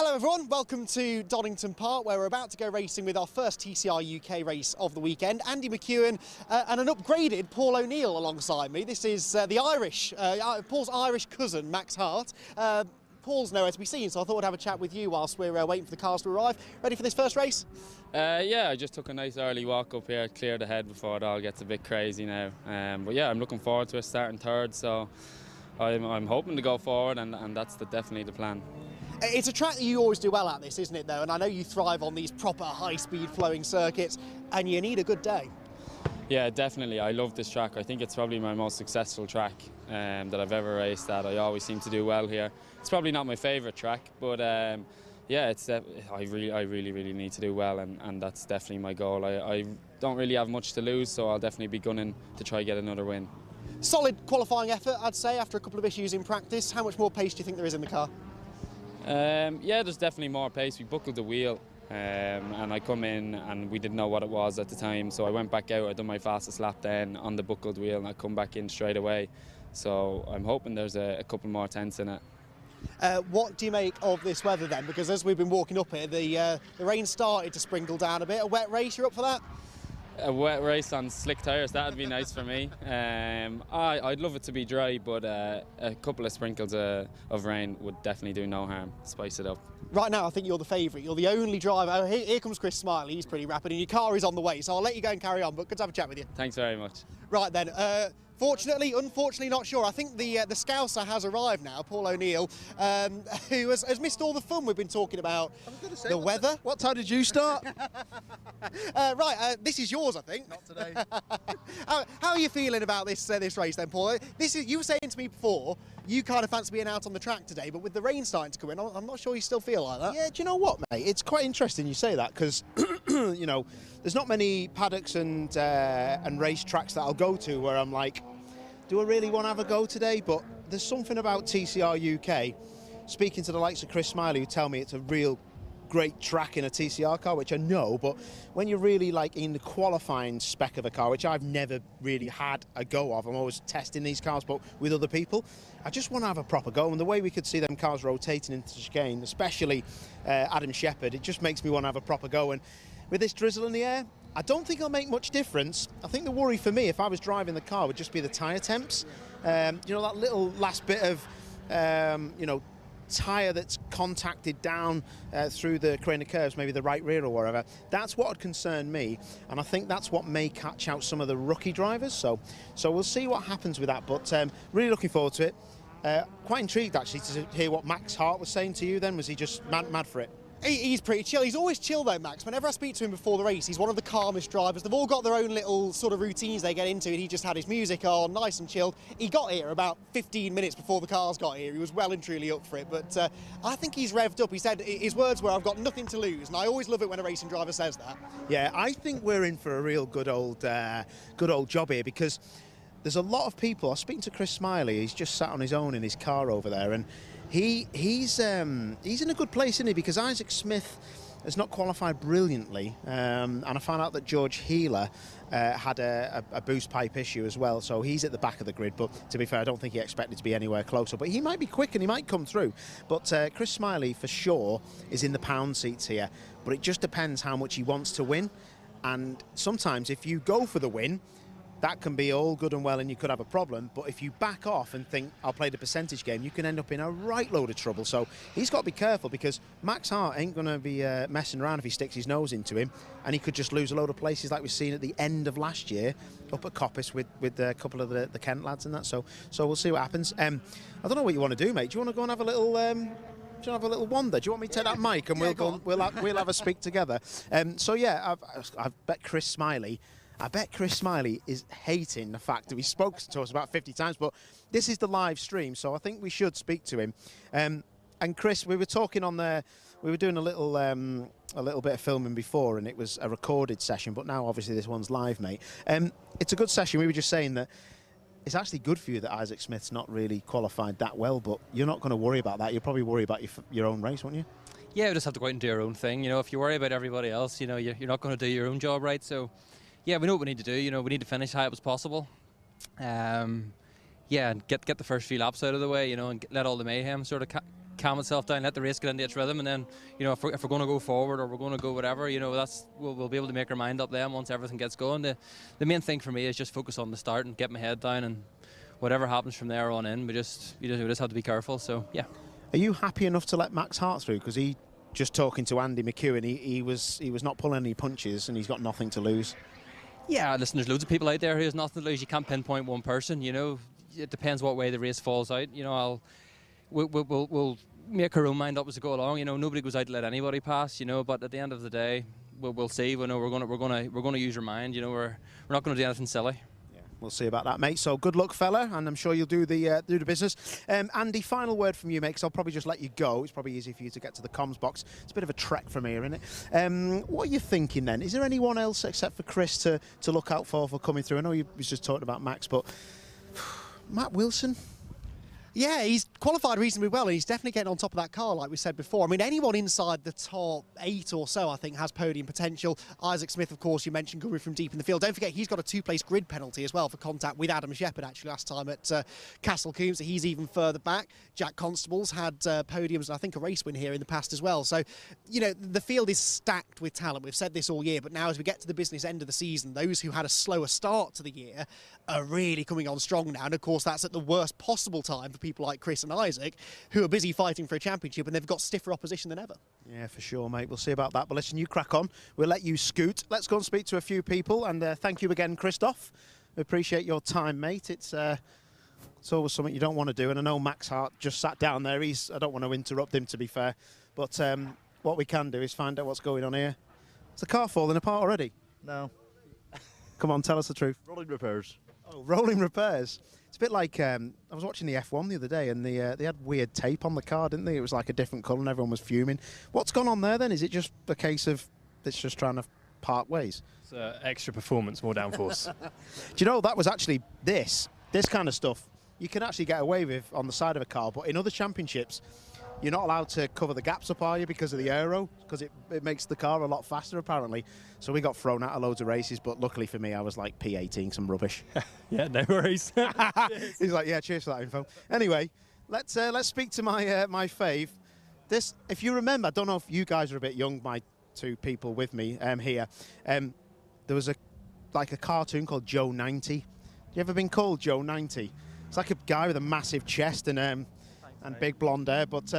Hello everyone, welcome to Donington Park where we're about to go racing with our first TCR UK race of the weekend. Andy McEwen and an upgraded Paul O'Neill alongside me. This is Paul's Irish cousin, Max Hart. Paul's nowhere to be seen, so I thought I'd have a chat with you whilst we're waiting for the cars to arrive. Ready for this first race? Yeah, I just took a nice early walk up here, cleared the head before it all gets a bit crazy now. But yeah, I'm looking forward to it, starting third, so I'm hoping to go forward, and that's definitely the plan. It's a track that you always do well at this, isn't it though? And I know you thrive on these proper high-speed flowing circuits, and you need a good day. Yeah, definitely. I love this track. I think it's probably my most successful track that I've ever raced at. I always seem to do well here. It's probably not my favourite track, but yeah, I really need to do well, and that's definitely my goal. I don't really have much to lose, so I'll definitely be gunning to try get another win. Solid qualifying effort, I'd say, after a couple of issues in practice. How much more pace do you think there is in the car? Yeah, there's definitely more pace. We buckled the wheel and I come in and we didn't know what it was at the time, so I went back out, I done my fastest lap then on the buckled wheel, and I come back in straight away, so I'm hoping there's a couple more tenths in it. What do you make of this weather then? Because as we've been walking up here, the rain started to sprinkle down a bit. A wet race, you're up for that? A wet race on slick tyres, that would be nice for me. I'd love it to be dry, but a couple of sprinkles of rain would definitely do no harm, spice it up. Right now I think you're the favourite, you're the only driver. Oh, here comes Chris Smiley, he's pretty rapid, and your car is on the way, so I'll let you go and carry on, but good to have a chat with you. Thanks very much. Right then, fortunately, unfortunately, not sure. I think the Scouser has arrived now, Paul O'Neill, who has missed all the fun we've been talking about. The weather. What time did you start? This is yours, I think. Not today. How are you feeling about this race then, Paul? You were saying to me before, you kind of fancy being out on the track today, but with the rain starting to come in, I'm not sure you still feel like that. Yeah, do you know what, mate? It's quite interesting you say that, because you know, there's not many paddocks and race tracks that I'll go to where I'm like, do I really want to have a go today? But there's something about TCR UK, speaking to the likes of Chris Smiley, who tell me it's a real great track in a TCR car, which I know, but when you're really like in the qualifying spec of a car, which I've never really had a go of, I'm always testing these cars, but with other people, I just want to have a proper go. And the way we could see them cars rotating into the chicane, especially Adam Shepherd, it just makes me want to have a proper go. And with this drizzle in the air, I don't think it'll make much difference. I think the worry for me, if I was driving the car, would just be the tyre temps. You know, that little last bit of, you know, tyre that's contacted down through the crane of curves, maybe the right rear or whatever. That's what would concern me, and I think that's what may catch out some of the rookie drivers. So we'll see what happens with that, but really looking forward to it. Quite intrigued actually to hear what Max Hart was saying to you then. Was he just mad for it? He's pretty chill. He's always chill though, Max. Whenever I speak to him before the race, he's one of the calmest drivers. They've all got their own little sort of routines they get into, and he just had his music on, nice and chilled. He got here about 15 minutes before the cars got here. He was well and truly up for it, but I think he's revved up. He said his words were, "I've got nothing to lose," and I always love it when a racing driver says that. Yeah, I think we're in for a real good old job here, because there's a lot of people. I was speaking to Chris Smiley. He's just sat on his own in his car over there, and he's in a good place, isn't he? Because Isaac Smith has not qualified brilliantly, and I found out that George Healer had a boost pipe issue as well, so he's at the back of the grid. But to be fair, I don't think he expected to be anywhere closer, but he might be quick and he might come through. But Chris Smiley for sure is in the pound seats here, but it just depends how much he wants to win. And sometimes if you go for the win, that can be all good and well and you could have a problem, but if you back off and think, I'll play the percentage game, you can end up in a right load of trouble. So he's got to be careful, because Max Hart ain't going to be messing around if he sticks his nose into him, and he could just lose a load of places like we've seen at the end of last year up at Coppice with a couple of the Kent lads and that. So we'll see what happens. I don't know what you want to do, mate. Do you want to go and have a little... do you want to have a little wander? Do you want me to take that mic and we'll have a speak together? So yeah, I've bet Chris Smiley is hating the fact that we spoke to us about 50 times, but this is the live stream, so I think we should speak to him. And Chris, we were talking on there, we were doing a little bit of filming before, and it was a recorded session, but now obviously this one's live, mate. It's a good session. We were just saying that it's actually good for you that Isaac Smith's not really qualified that well, but you're not going to worry about that. You'll probably worry about your own race, won't you? Yeah, you just have to go out and do your own thing. You know, if you worry about everybody else, you know, you're not going to do your own job right. So, yeah, we know what we need to do. You know, we need to finish high up as possible. Yeah, and get the first few laps out of the way. You know, and let all the mayhem sort of calm itself down, let the race get into its rhythm, and then, you know, if we're going to go forward or we're going to go whatever, you know, we'll be able to make our mind up then once everything gets going. The main thing for me is just focus on the start and get my head down, and whatever happens from there on in, we just have to be careful. So yeah. Are you happy enough to let Max Hart through? Because he, just talking to Andy McEwen, he was not pulling any punches, and he's got nothing to lose. Yeah, listen, there's loads of people out there who has nothing to lose. You can't pinpoint one person, you know. It depends what way the race falls out. You know, we'll make our own mind up as we go along. You know, nobody goes out to let anybody pass. You know, but at the end of the day, we'll see. We know we're gonna use our mind. You know, we're not going to do anything silly. Yeah, we'll see about that, mate. So good luck, fella, and I'm sure you'll do the business. Andy, final word from you, mate, because I'll probably just let you go. It's probably easy for you to get to the comms box. It's a bit of a trek from here, isn't it? What are you thinking then? Is there anyone else except for Chris to look out for coming through? I know you was just talking about Max, but Matt Wilson? Yeah, he's qualified reasonably well, and he's definitely getting on top of that car, like we said before. I mean, anyone inside the top 8 or so, I think, has podium potential. Isaac Smith, of course, you mentioned, coming from deep in the field. Don't forget, he's got a 2-place grid penalty as well for contact with Adam Shepherd, actually, last time at Castle Combe, so he's even further back. Jack Constable's had podiums and I think a race win here in the past as well. So, you know, the field is stacked with talent. We've said this all year, but now as we get to the business end of the season, those who had a slower start to the year are really coming on strong now. And, of course, that's at the worst possible time for people like Chris and Isaac, who are busy fighting for a championship, and they've got stiffer opposition than ever. Yeah, for sure, mate. We'll see about that. But listen, you crack on. We'll let you scoot. Let's go and speak to a few people. And thank you again, Christoph. We appreciate your time, mate. It's always something you don't want to do. And I know Max Hart just sat down there. I don't want to interrupt him, to be fair. But what we can do is find out what's going on here. Is the car falling apart already? No. Come on, tell us the truth. Rolling repairs. Oh, rolling repairs. It's a bit like, I was watching the F1 the other day, and they had weird tape on the car, didn't they? It was like a different colour and everyone was fuming. What's gone on there then? Is it just a case of it's just trying to part ways? It's extra performance, more downforce. Do you know, that was actually this kind of stuff you can actually get away with on the side of a car, but in other championships, you're not allowed to cover the gaps up, are you, because of the aero? Because it makes the car a lot faster, apparently. So we got thrown out of loads of races, but luckily for me, I was like P18, some rubbish. Yeah, no worries. He's like, yeah, cheers for that info. Anyway, let's speak to my my fave. This, if you remember, I don't know if you guys are a bit young, my two people with me here. There was a cartoon called Joe 90. You ever been called Joe 90? It's like a guy with a massive chest and big blonde hair, but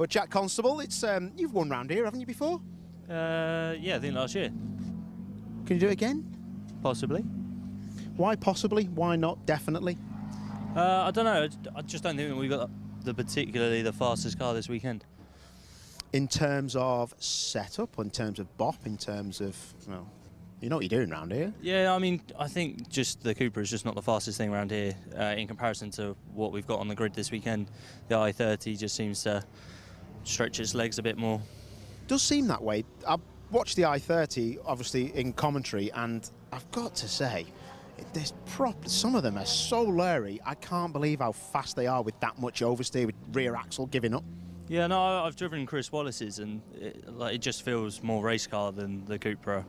Jack Constable, it's you've won round here, haven't you, before? Yeah, I think last year. Can you do it again? Possibly. Why possibly? Why not definitely? I don't know. I just don't think we've got particularly the fastest car this weekend. In terms of setup, in terms of bop, in terms of, well, you know what you're doing round here. Yeah, I mean, I think just the Cooper is just not the fastest thing around here in comparison to what we've got on the grid this weekend. The i30 just seems to stretch its legs a bit more. Does seem that way. I watched the i30 obviously in commentary, and I've got to say, some of them are so leery. I can't believe how fast they are with that much oversteer, with rear axle giving up. Yeah, no, I've driven Chris Wallace's, and it just feels more race car than the Cupra,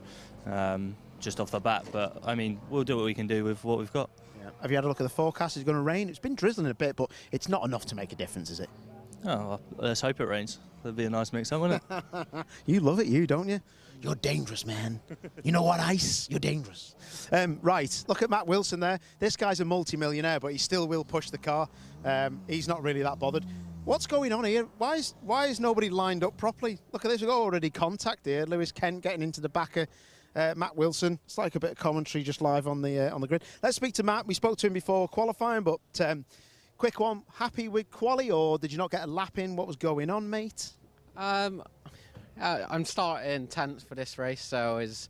just off the bat. But I mean, we'll do what we can do with what we've got. Yeah. Have you had a look at the forecast? It's going to rain. It's been drizzling a bit, but it's not enough to make a difference, is it? Oh, well, let's hope it rains. That'd be a nice mix-up, wouldn't it? You love it, don't you? You're dangerous, man. You know what, Ice? You're dangerous. Right, look at Matt Wilson there. This guy's a multi-millionaire, but he still will push the car. He's not really that bothered. What's going on here? Why is nobody lined up properly? Look at this, we've got already contact here. Lewis Kent getting into the back of Matt Wilson. It's like a bit of commentary just live on the grid. Let's speak to Matt. We spoke to him before qualifying, but quick one. Happy with quali, or did you not get a lap in? What was going on, mate? I'm starting 10th for this race, so it's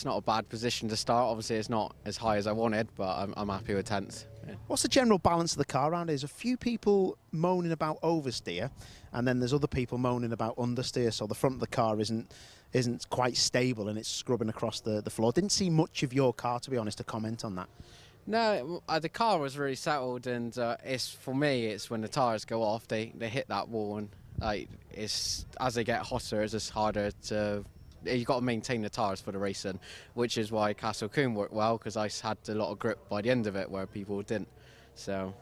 not a bad position to start. Obviously, it's not as high as I wanted, but I'm happy with 10th. Yeah. What's the general balance of the car around? There's a few people moaning about oversteer, and then there's other people moaning about understeer, so the front of the car isn't quite stable and it's scrubbing across the floor. Didn't see much of your car, to be honest, to comment on that. No, the car was really settled, and for me, it's when the tyres go off, they hit that wall, and it's as they get hotter, it's just harder to. You've got to maintain the tyres for the racing, which is why Castle Combe worked well, because I had a lot of grip by the end of it where people didn't. So,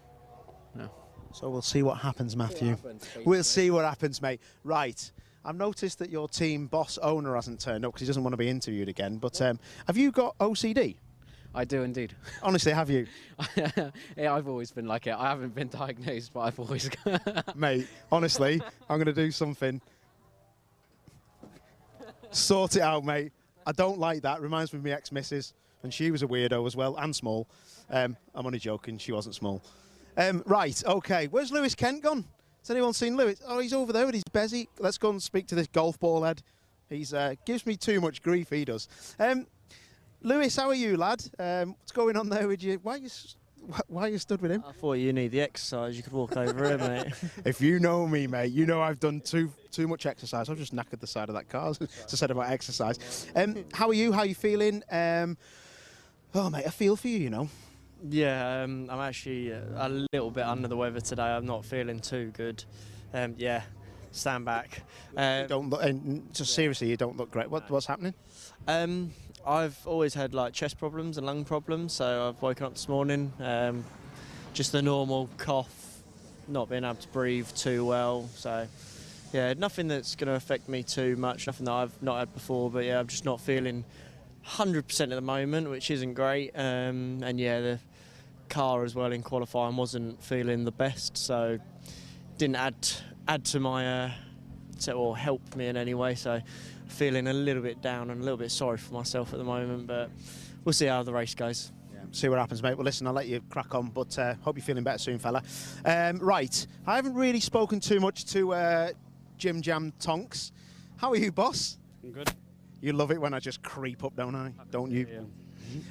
no. So we'll see what happens, Matthew. We'll see what happens, mate. Right. I've noticed that your team boss owner hasn't turned up because he doesn't want to be interviewed again. But have you got OCD? I do indeed. Honestly, have you? Yeah, I've always been like it. I haven't been diagnosed, but I've always... Mate, honestly, I'm going to do something. Sort it out, mate. I don't like that. Reminds me of my ex-missus, and she was a weirdo as well, and small. I'm only joking. She wasn't small. Right, OK. Where's Lewis Kent gone? Has anyone seen Lewis? Oh, he's over there with his bezzy. Let's go and speak to this golf ball head. He's gives me too much grief, he does. Lewis, how are you, lad? What's going on there with you? Why are you stood with him? I thought you need the exercise. You could walk over here, mate. If you know me, mate, you know I've done too much exercise. I've just knackered the side of that car. It's a said about exercise. How are you? How are you feeling? Oh, mate, I feel for you, you know. Yeah, I'm actually a little bit under the weather today. I'm not feeling too good. Yeah, stand back. You don't look, and just seriously, you don't look great. What's happening? I've always had like chest problems and lung problems, so I've woken up this morning, just the normal cough, not being able to breathe too well. So yeah, nothing that's going to affect me too much, nothing that I've not had before, but yeah, I'm just not feeling 100% at the moment, which isn't great. And yeah, the car as well in qualifying wasn't feeling the best, so didn't add to my or help me in any way. So feeling a little bit down and a little bit sorry for myself at the moment, but we'll see how the race goes. Yeah, see what happens, mate. Well, listen, I'll let you crack on, but hope you're feeling better soon, fella. Right, I haven't really spoken too much to Jim Jam Tonks. How are you, boss? I'm good. You love it when I just creep up, don't I? Don't you?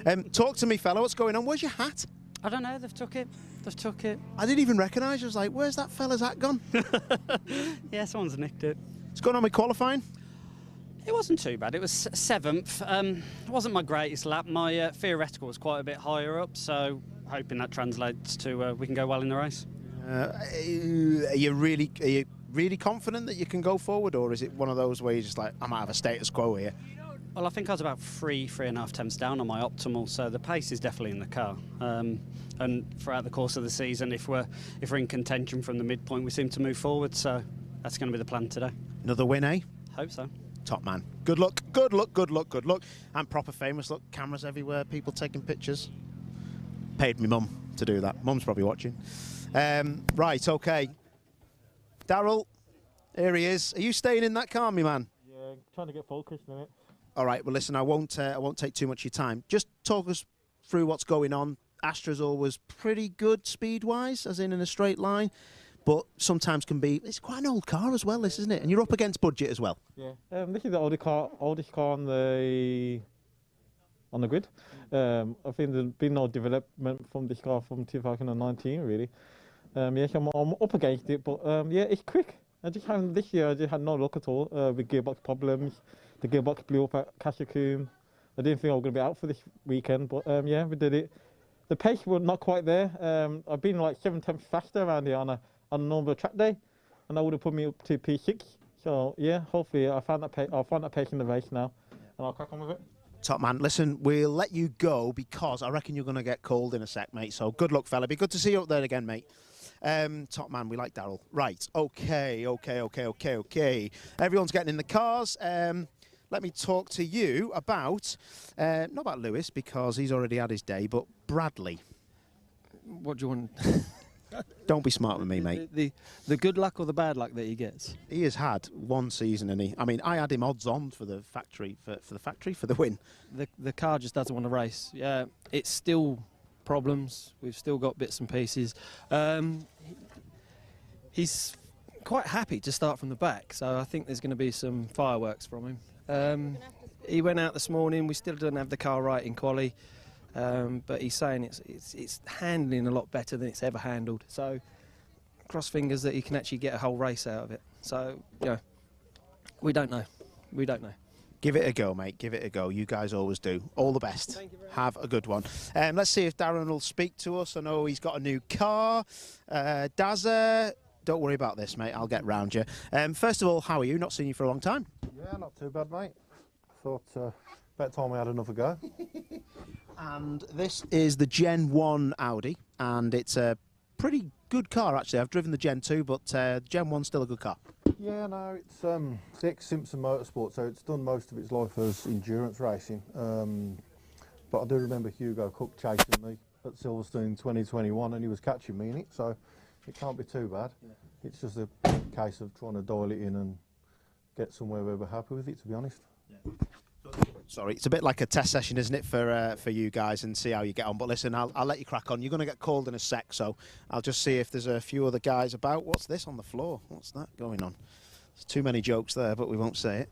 Yeah. Talk to me, fella. What's going on? Where's your hat? I don't know. They've took it. I didn't even recognise you. I was like, where's that fella's hat gone? Yeah, someone's nicked it. What's going on with qualifying? It wasn't too bad. It was 7th. It wasn't my greatest lap. My theoretical was quite a bit higher up, so hoping that translates to we can go well in the race. Are you really confident that you can go forward, or is it one of those where you're just like, I might have a status quo here? Well, I think I was about 3.5 tenths down on my optimal, so the pace is definitely in the car. And throughout the course of the season, if we're in contention from the midpoint, we seem to move forward. So that's going to be the plan today. Another win, eh? Hope so. Top man. Good luck, good luck, good luck, good luck. I'm proper famous. Look, cameras everywhere, people taking pictures. Paid me mum to do that. Mum's probably watching. Right, okay. Daryl, here he is. Are you staying in that car, me man? Yeah, trying to get focused in it. All right. Well, listen, I won't take too much of your time. Just talk us through what's going on. Astra's always pretty good speed-wise, as in a straight line, but sometimes can be. It's quite an old car as well, this, isn't it? And you're up against budget as well. Yeah. This is the oldest car on the grid. I think there's been no development from this car from 2019, really. Yes, I'm up against it, but yeah, it's quick. This year I just had no luck at all with gearbox problems. The gearbox blew up at Cassiocoombe. I didn't think I was going to be out for this weekend, but yeah, we did it. The pace was not quite there. I've been like 7 tenths faster around here on a normal track day, and that would have put me up to P6. So yeah, hopefully I'll find that pace in the race now, and I'll crack on with it. Top man, listen, we'll let you go because I reckon you're going to get cold in a sec, mate. So good luck, fella. Be good to see you up there again, mate. Top man, we like Daryl. Right, okay. Everyone's getting in the cars. Let me talk to you about, not about Lewis because he's already had his day, but Bradley. What do you want? Don't be smart with me, mate. The good luck or the bad luck that he gets? He has had one season, and I had him odds on for the factory for the win. The car just doesn't want to race. Yeah, it's still problems. We've still got bits and pieces. He's quite happy to start from the back, so I think there's going to be some fireworks from him. He went out this morning. We still don't have the car right in quali, but he's saying it's handling a lot better than it's ever handled. So cross fingers that he can actually get a whole race out of it. So yeah, we don't know. Give it a go, mate. Give it a go. You guys always do. All the best. Thank you very much. Have a good one. Let's see if Darren will speak to us. I know he's got a new car. Dazza, don't worry about this, mate. I'll get round you. First of all, how are you? Not seen you for a long time. Yeah, not too bad, mate. Thought about time we had another go. And this is the Gen 1 Audi, and it's a pretty good car, actually. I've driven the Gen 2, but Gen 1's still a good car. Yeah, no, it's the ex-Simpson Motorsport, so it's done most of its life as endurance racing. But I do remember Hugo Cook chasing me at Silverstone 2021, and he was catching me in it, so it can't be too bad. Yeah. It's just a case of trying to dial it in and get somewhere where we're happy with it, to be honest. Yeah. Sorry, it's a bit like a test session, isn't it, for you guys, and see how you get on. But listen, I'll let you crack on. You're going to get called in a sec, so I'll just see if there's a few other guys about. What's this on the floor? What's that going on? There's too many jokes there, but we won't say it.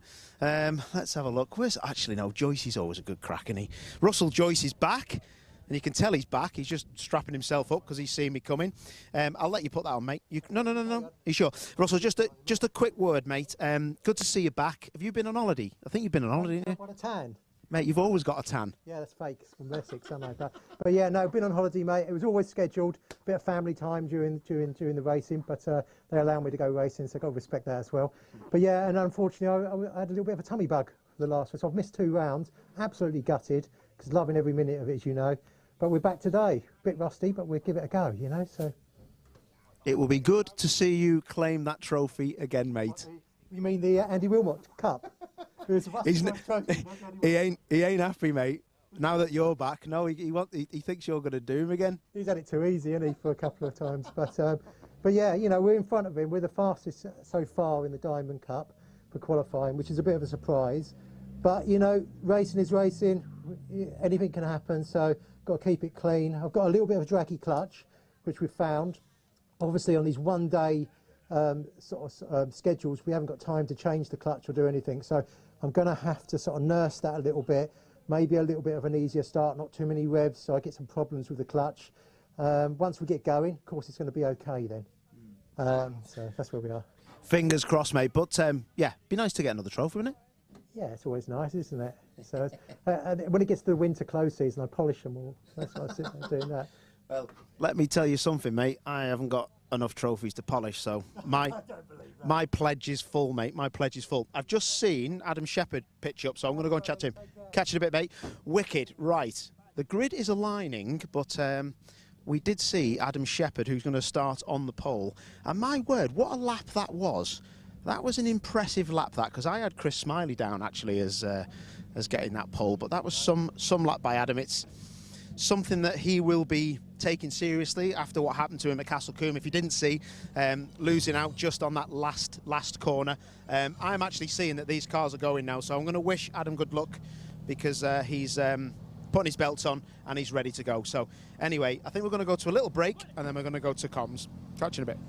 Let's have a look. Actually, no, Joyce is always a good crack, isn't he? Russell Joyce is back. And you can tell he's back. He's just strapping himself up because he's seen me coming. I'll let you put that on, mate. No. You sure? Russell, just a quick word, mate. Good to see you back. Have you been on holiday? I think you've been on holiday, haven't you? What a tan. Mate, you've always got a tan. Yeah, that's fake. It's from Essex, something like that. But yeah, no, been on holiday, mate. It was always scheduled. A bit of family time during the racing, but they allow me to go racing, so I've got to respect that as well. But yeah, and unfortunately, I had a little bit of a tummy bug for the last one, so I've missed 2 rounds. Absolutely gutted, because loving every minute of it, as you know. But we're back today. A bit rusty, but we'll give it a go, you know. So it will be good to see you claim that trophy again, mate. You mean the Andy Wilmot Cup? He ain't happy, mate. Now that you're back, no, he thinks you're going to do him again. He's had it too easy, hasn't he, for a couple of times. But yeah, you know, we're in front of him. We're the fastest so far in the Diamond Cup for qualifying, which is a bit of a surprise. But you know, racing is racing. Anything can happen. So got to keep it clean. I've got a little bit of a draggy clutch, which we've found. Obviously, on these one-day schedules, we haven't got time to change the clutch or do anything. So I'm going to have to sort of nurse that a little bit. Maybe a little bit of an easier start, not too many revs, so I get some problems with the clutch. Once we get going, of course, it's going to be okay then. So that's where we are. Fingers crossed, mate. But yeah, be nice to get another trophy, wouldn't it? Yeah, it's always nice, isn't it? So when it gets to the winter close season, I polish them all. That's why I sit there doing that. Well, let me tell you something, mate. I haven't got enough trophies to polish, so my pledge is full, mate. My pledge is full. I've just seen Adam Shepherd pitch up, so I'm going to go and chat to him. Catch you in a bit, mate. Wicked. Right. The grid is aligning, but we did see Adam Shepherd, who's going to start on the pole. And my word, what a lap that was. That was an impressive lap, that, because I had Chris Smiley down, actually, as getting that pole. But that was some lap by Adam. It's something that he will be taking seriously after what happened to him at Castle Combe. If you didn't see, losing out just on that last corner. I'm actually seeing that these cars are going now, so I'm going to wish Adam good luck, because he's putting his belts on and he's ready to go. So anyway, I think we're going to go to a little break and then we're going to go to comms. Catch you in a bit.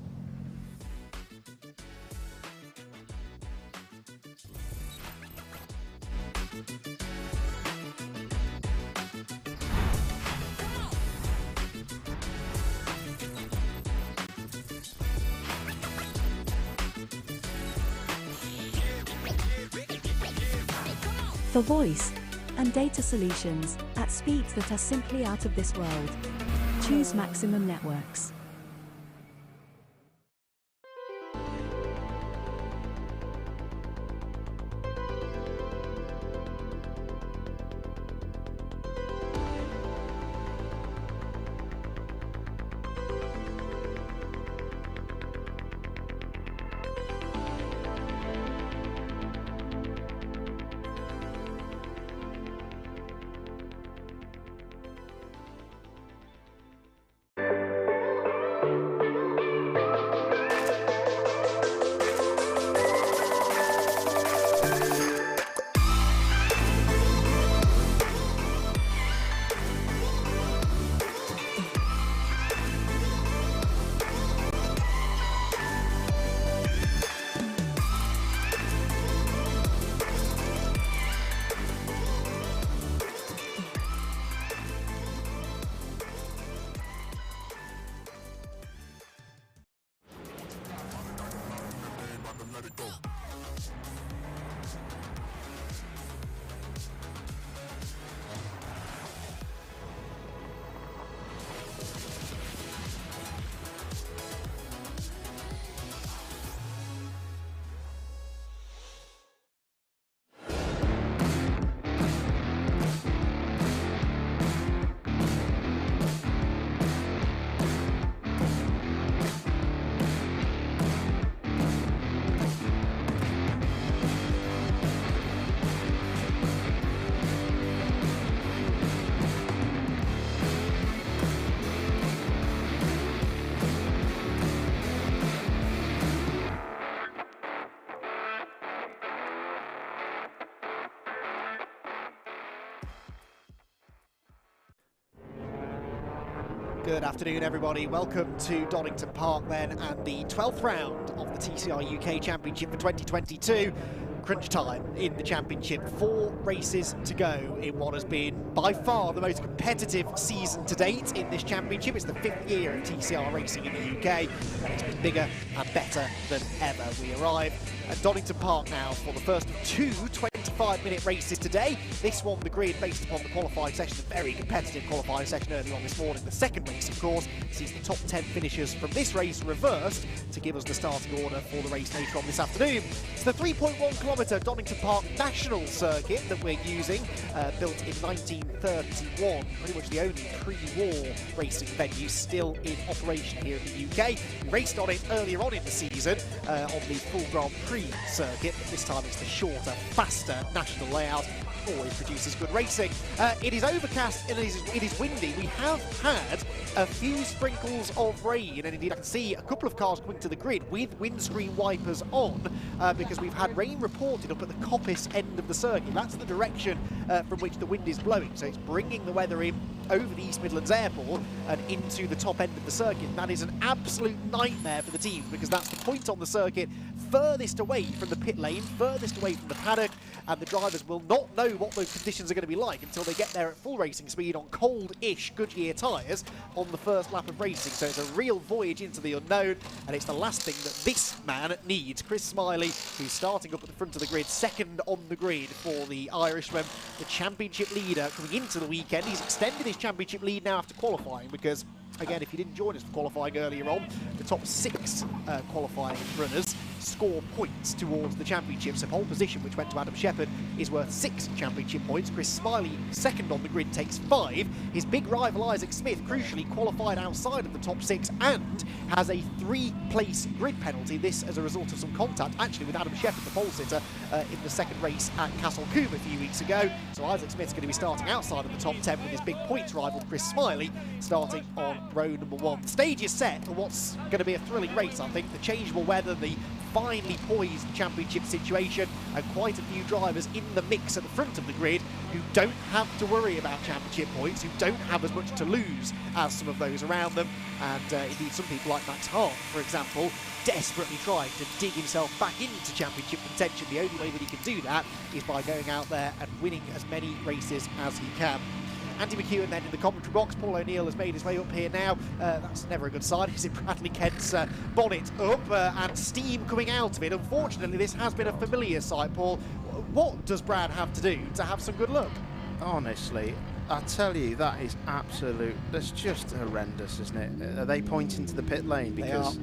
For voice and data solutions at speeds that are simply out of this world, choose Maximum Networks. Good afternoon, everybody. Welcome to Donington Park then, and the 12th round of the TCR UK Championship for 2022. Crunch time in the championship. 4 races to go in what has been by far the most competitive season to date in this championship. It's the 5th year of TCR racing in the UK, and it's been bigger and better than ever. We arrive at Donington Park now for the first of 2 25-minute races today. This one, the grid, based upon the qualifying session, a very competitive qualifying session early on this morning. The second race, of course, sees the top 10 finishers from this race reversed to give us the starting order for the race later on this afternoon. It's the 3.1-kilometre Donington Park National Circuit that we're using, built in 1931, pretty much the only pre-war racing venue still in operation here in the UK. We raced on it earlier on in the season on the full Grand Prix circuit, but this time it's the shorter, faster national layout. Always produces good racing. It is overcast and it is windy. We have had a few sprinkles of rain, and indeed I can see a couple of cars coming to the grid with windscreen wipers on because we've had rain reported up at the Coppice end of the circuit. That's the direction from which the wind is blowing, so it's bringing the weather in over the East Midlands Airport and into the top end of the circuit. And that is an absolute nightmare for the team because that's the point on the circuit furthest away from the pit lane, furthest away from the paddock, and the drivers will not know what those conditions are going to be like until they get there at full racing speed on cold-ish Goodyear tyres on the first lap of racing. So it's a real voyage into the unknown, and it's the last thing that this man needs. Chris Smiley, who's starting up at the front of the grid, second on the grid for the Irishman, the championship leader coming into the weekend. He's extended his championship lead now after qualifying because, again, if you didn't join us for qualifying earlier on, the top 6 qualifying runners score points towards the championship. So pole position, which went to Adam Shepherd, is worth 6 championship points. Chris Smiley, second on the grid, takes 5. His big rival Isaac Smith, crucially qualified outside of the top 6 and has a 3-place grid penalty. This as a result of some contact, actually, with Adam Shepherd, the pole sitter, in the second race at Castle Combe a few weeks ago. So Isaac Smith's going to be starting outside of the top 10 with his big points rival Chris Smiley starting on row number 1. The stage is set for what's going to be a thrilling race, I think. The changeable weather, the finely poised championship situation, and quite a few drivers in the mix at the front of the grid who don't have to worry about championship points, who don't have as much to lose as some of those around them. And indeed some people like Max Hart, for example, desperately trying to dig himself back into championship contention. The only way that he can do that is by going out there and winning as many races as he can. Andy McEwen then in the commentary box. Paul O'Neill has made his way up here now. That's never a good sign. Is it Bradley Kent's bonnet up and steam coming out of it? Unfortunately, this has been a familiar sight, Paul. What does Brad have to do to have some good luck? Honestly, I tell you, that is absolute. That's just horrendous, isn't it? Are they pointing to the pit lane? Because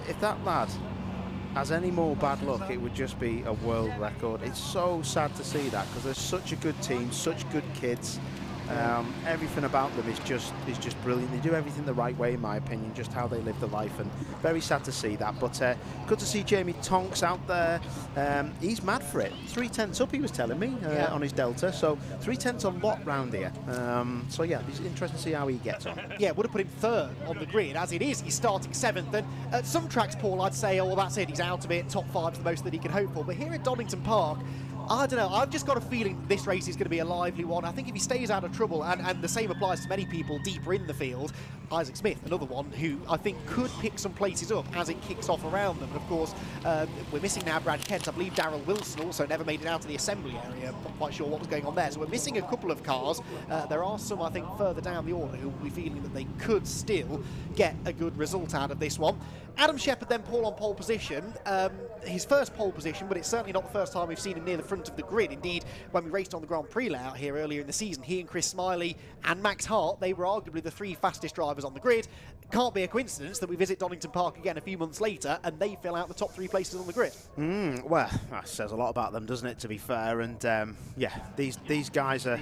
if that lad has any more bad luck, it would just be a world record. It's so sad to see that because they're such a good team, such good kids. Everything about them is just brilliant. They do everything the right way, in my opinion, just how they live their life, and very sad to see that. But good to see Jamie Tonks out there. He's mad for it. 3/10 up, he was telling me, on his Delta. So 3/10 a lot round here. So yeah, it's interesting to see how he gets on. Yeah, would have put him 3rd on the grid. As it is, he's starting 7th. And at some tracks, Paul, I'd say, oh, well, that's it. He's out of it. Top 5's the most that he can hope for. But here at Donington Park, I don't know, I've just got a feeling this race is going to be a lively one. I think if he stays out of trouble, and the same applies to many people deeper in the field, Isaac Smith, another one who I think could pick some places up as it kicks off around them. And of course, we're missing now Brad Kent. I believe Daryl Wilson also never made it out to the assembly area. Not quite sure what was going on there. So we're missing a couple of cars. There are some, I think, further down the order who will be feeling that they could still get a good result out of this one. Adam Shepherd then, Paul, on pole position. His first pole position, but it's certainly not the first time we've seen him near the front of the grid. Indeed, when we raced on the Grand Prix layout here earlier in the season, he and Chris Smiley and Max Hart, they were arguably the 3 fastest drivers on the grid. Can't be a coincidence that we visit Donington Park again a few months later and they fill out the top 3 places on the grid. Well, that says a lot about them, doesn't it, to be fair? And yeah, these guys are.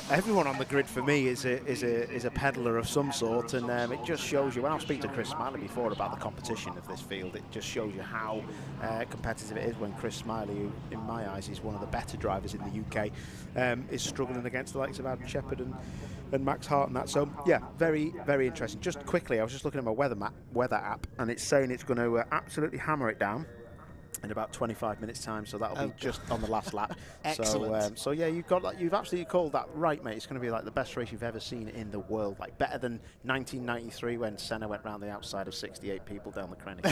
Everyone on the grid for me is a peddler of some sort, and it just shows you. When I was speaking to Chris Smiley before about the competition of this field, it just shows you how competitive it is when Chris Smiley, who in my eyes is one of the better drivers in the UK, is struggling against the likes of Adam Shepherd and Max Hart and that. So yeah, very, very interesting. Just quickly, I was just looking at my weather app, and it's saying it's going to absolutely hammer it down. in about 25 minutes time, so that'll be just on the last lap. Excellent. So yeah, you've absolutely called that right, mate. It's going to be like the best race you've ever seen in the world, like better than 1993 when Senna went round the outside of 68 people down the Krennic.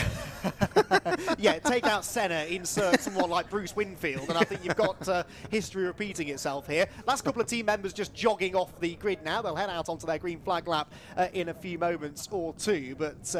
Yeah, take out Senna, insert someone like Bruce Winfield, and I think you've got history repeating itself here. Last couple of team members just jogging off the grid now. They'll head out onto their green flag lap in a few moments or two. But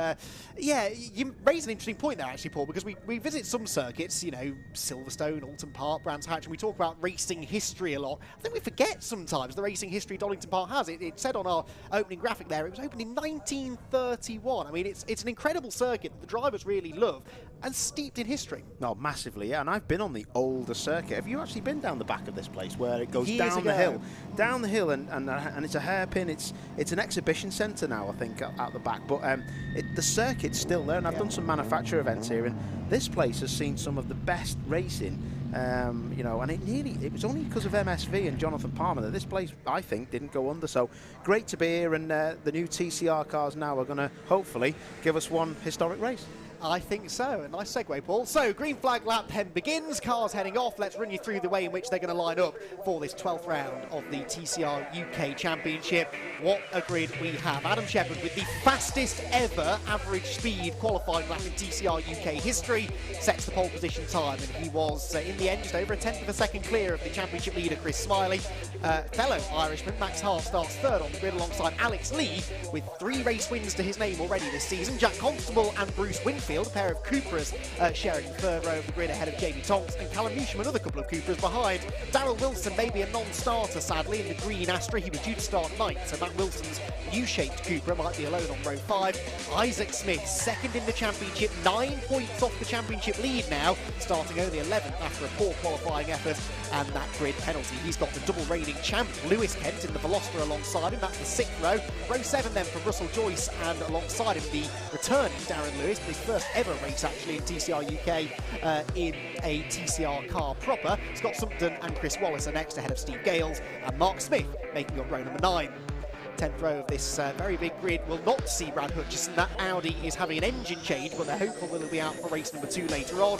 yeah, you raise an interesting point there, actually, Paul, because we visit some circuits, you know, Silverstone, Alton Park, Brands Hatch, and we talk about racing history a lot. I think we forget sometimes the racing history Donington Park has. It said on our opening graphic there, it was opened in 1931. I mean, it's an incredible circuit that the drivers really love and steeped in history. No, massively, yeah. And I've been on the older circuit. Have you actually been down the back of this place where it goes Years down the hill? ago. Down the hill, and it's a hairpin. It's an exhibition centre now, I think, at the back. But the circuit's still there, and I've done some manufacturer events here, and this place has seen some of the best racing. You know, and it was only because of MSV and Jonathan Palmer that this place, I think, didn't go under. So great to be here, and the new TCR cars now are going to hopefully give us one historic race. I think so. A nice segue, Paul. So, green flag lap then begins. Cars heading off. Let's run you through the way in which they're going to line up for this 12th round of the TCR UK Championship. What a grid we have. Adam Shepherd with the fastest ever average speed qualifying lap in TCR UK history sets the pole position time, and he was, in the end, just over a tenth of a second clear of the championship leader, Chris Smiley. Fellow Irishman Max Hart starts third on the grid alongside Alex Lee with 3 race wins to his name already this season. Jack Constable and Bruce Winfield, a pair of Cupras, sharing the third row of the grid ahead of Jamie Tonks, and Callum Newsham, another couple of Cupras behind. Daryl Wilson may be a non-starter, sadly, in the green Astra. He was due to start 9th, so Matt Wilson's U-shaped Cupra might be alone on row 5. Isaac Smith, second in the championship, 9 points off the championship lead now, starting only 11th after a poor qualifying effort, and that grid penalty. He's got the double reigning champ, Lewis Kent, in the Veloster alongside him. That's the 6th row. Row 7 then from Russell Joyce, and alongside him the returning Darren Lewis, his first ever race actually in TCR UK in a TCR car proper. Scott Sumpton and Chris Wallace are next ahead of Steve Gales, and Mark Smith making up row number 9. 10th row of this very big grid will not see Brad Hutchison. That Audi is having an engine change, but they're hopeful that he'll be out for race number 2 later on.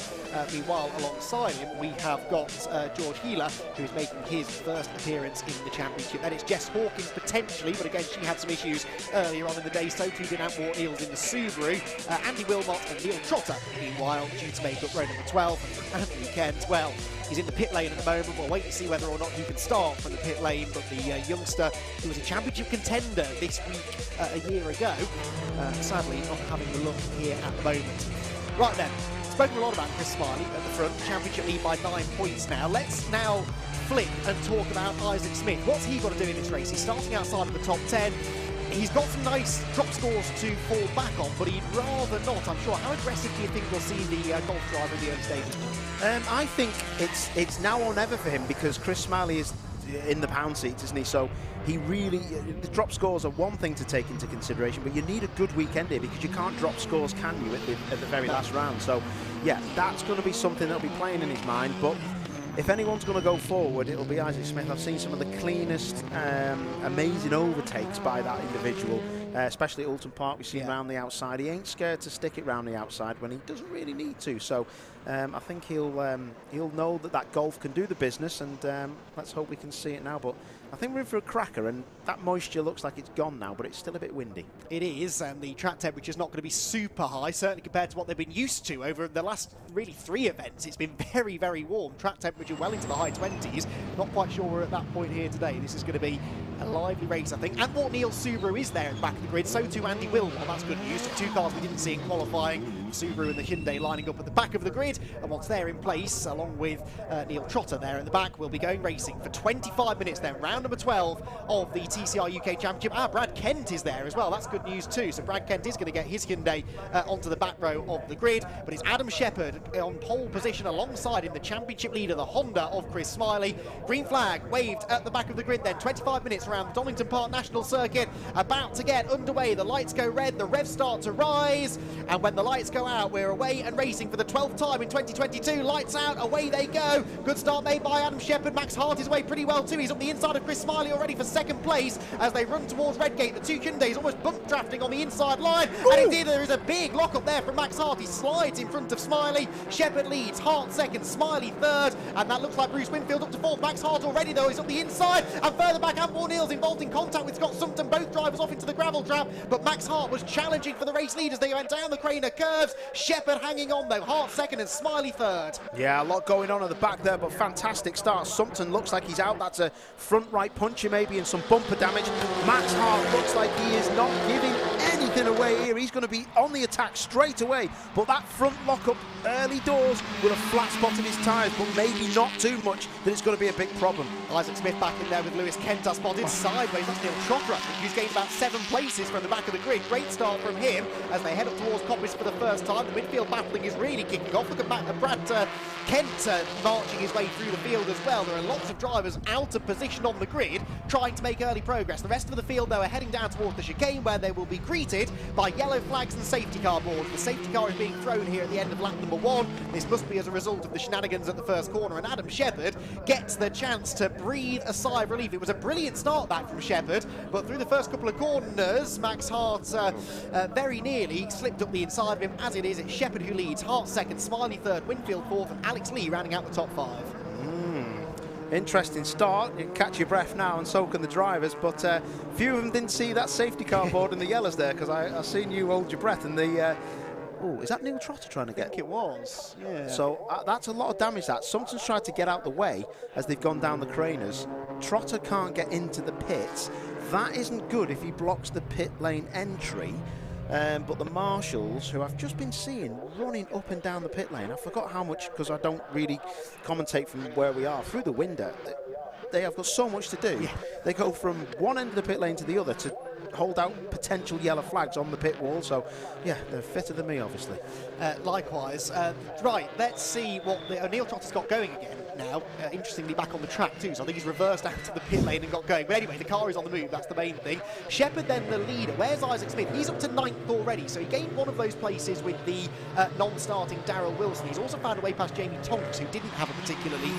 Meanwhile, alongside him, we have got George Healer, who's making his first appearance in the championship. Then it's Jess Hawkins potentially, but again, she had some issues earlier on in the day, so too did Ant Ward-Niels in the Subaru. Andy Wilmot and Neil Trotter, meanwhile, due to make up row number 12. And Anthony Kent, well, he's in the pit lane at the moment. We'll wait to see whether or not he can start from the pit lane, but the youngster who was a championship contender this week a year ago, sadly not having the look here at the moment. Right then, spoken a lot about Chris Smiley at the front, championship lead by 9 points now. Let's now flip and talk about Isaac Smith. What's he got to do in this race? He's starting outside of the top 10. He's got some nice drop scores to fall back on, but he'd rather not, I'm sure. How aggressive do you think we'll see the golf driver in the early stages? I think it's now or never for him, because Chris Smiley is in the pound seats, isn't he? So he really, the drop scores are one thing to take into consideration, but you need a good weekend here, because you can't drop scores, can you, at the very last round? So yeah, that's going to be something that'll be playing in his mind. But if anyone's going to go forward, it'll be Isaac Smith. I've seen some of the cleanest, amazing overtakes by that individual, especially at Alton Park. We've seen round the outside. He ain't scared to stick it round the outside when he doesn't really need to. So I think he'll know that golf can do the business, and let's hope we can see it now. But I think we're in for a cracker, and that moisture looks like it's gone now, but it's still a bit windy. It is, and the track temperature is not going to be super high, certainly compared to what they've been used to over the last really 3 events. It's been very, very warm. Track temperature well into the high 20s. Not quite sure we're at that point here today. This is going to be a lively race, I think. And Ward-Niels' Subaru is there at the back of the grid, so too Andy Wilmot. Well, that's good news. So 2 cars we didn't see in qualifying. Subaru and the Hyundai lining up at the back of the grid, and once they're in place, along with Neil Trotter there at the back, we'll be going racing for 25 minutes then. Round number 12 of the TCR UK Championship. Brad Kent is there as well. That's good news too. So Brad Kent is going to get his Hyundai onto the back row of the grid, but it's Adam Shepherd on pole position alongside him, the championship leader, the Honda of Chris Smiley. Green flag waved at the back of the grid then. 25 minutes around the Donington Park National Circuit, about to get underway. The lights go red, the revs start to rise, and when the lights go out, we're away and racing for the 12th time in 2022. Lights out, away they go. Good start made by Adam Shepherd. Max Hart is away pretty well too. He's up the inside of Chris Smiley already for second place as they run towards Redgate. The two Hyundais almost bump drafting on the inside line. Ooh. And indeed there is a big lock up there from Max Hart. He slides in front of Smiley. Shepherd leads, Hart second, Smiley third, and that looks like Bruce Winfield up to fourth. Max Hart already though is up the inside, and further back Ant O'Neill's involved in contact with Scott Sumpton. Both drivers off into the gravel trap, but Max Hart was challenging for the race lead as they went down the Craner curves. Shepherd hanging on though, Hart second and Smiley third. Yeah, a lot going on at the back there, but fantastic start. Sumpton looks like he's out. That's a front right puncher maybe and some bumper damage. Max Hart looks like he is not giving anything away here. He's going to be on the attack straight away, but that front lock-up early doors will have flat spotted his tyres, but maybe not too much that it's going to be a big problem. Isaac Smith back in there with Lewis Kent spotted sideways. That's Neil Trotter, who's gained about 7 places from the back of the grid. Great start from him as they head up towards Coppice for the first time. The midfield battling is really kicking off. Look at Brad Kent marching his way through the field as well. There are lots of drivers out of position on the grid trying to make early progress. The rest of the field though are heading down towards the chicane where they will be greeted by yellow flags and safety car boards. The safety car is being thrown here at the end of lap number 1. This must be as a result of the shenanigans at the first corner, and Adam Shepherd gets the chance to breathe a sigh of relief. It was a brilliant start back from Shepherd, but through the first couple of corners, Max Hart very nearly slipped up the inside of him. As it is, it's Shepherd who leads, Hart second, Smiley third, Winfield fourth, and Alex Lee rounding out the top 5. Interesting start. You can catch your breath now, and so can the drivers, but few of them didn't see that safety car board in the yellows there, because I seen you hold your breath, and the oh, is that Neil Trotter trying to get? I think it was, yeah. So that's a lot of damage. That Sumpton's tried to get out the way as they've gone down the Craners. Trotter can't get into the pits. That isn't good if he blocks the pit lane entry. But the marshals, who I've just been seeing running up and down the pit lane, I forgot how much because I don't really commentate from where we are through the window. They have got so much to do. Yeah. They go from one end of the pit lane to the other to hold out potential yellow flags on the pit wall. So, yeah, they're fitter than me, obviously. Likewise. Right, let's see what Neil Trotter's got going again now. Interestingly, back on the track too, so I think he's reversed out to the pit lane and got going. But anyway, the car is on the move, that's the main thing. Shepherd then the leader. Where's Isaac Smith? He's up to 9th already, so he gained one of those places with the non-starting Daryl Wilson. He's also found a way past Jamie Tonks, who didn't have a particularly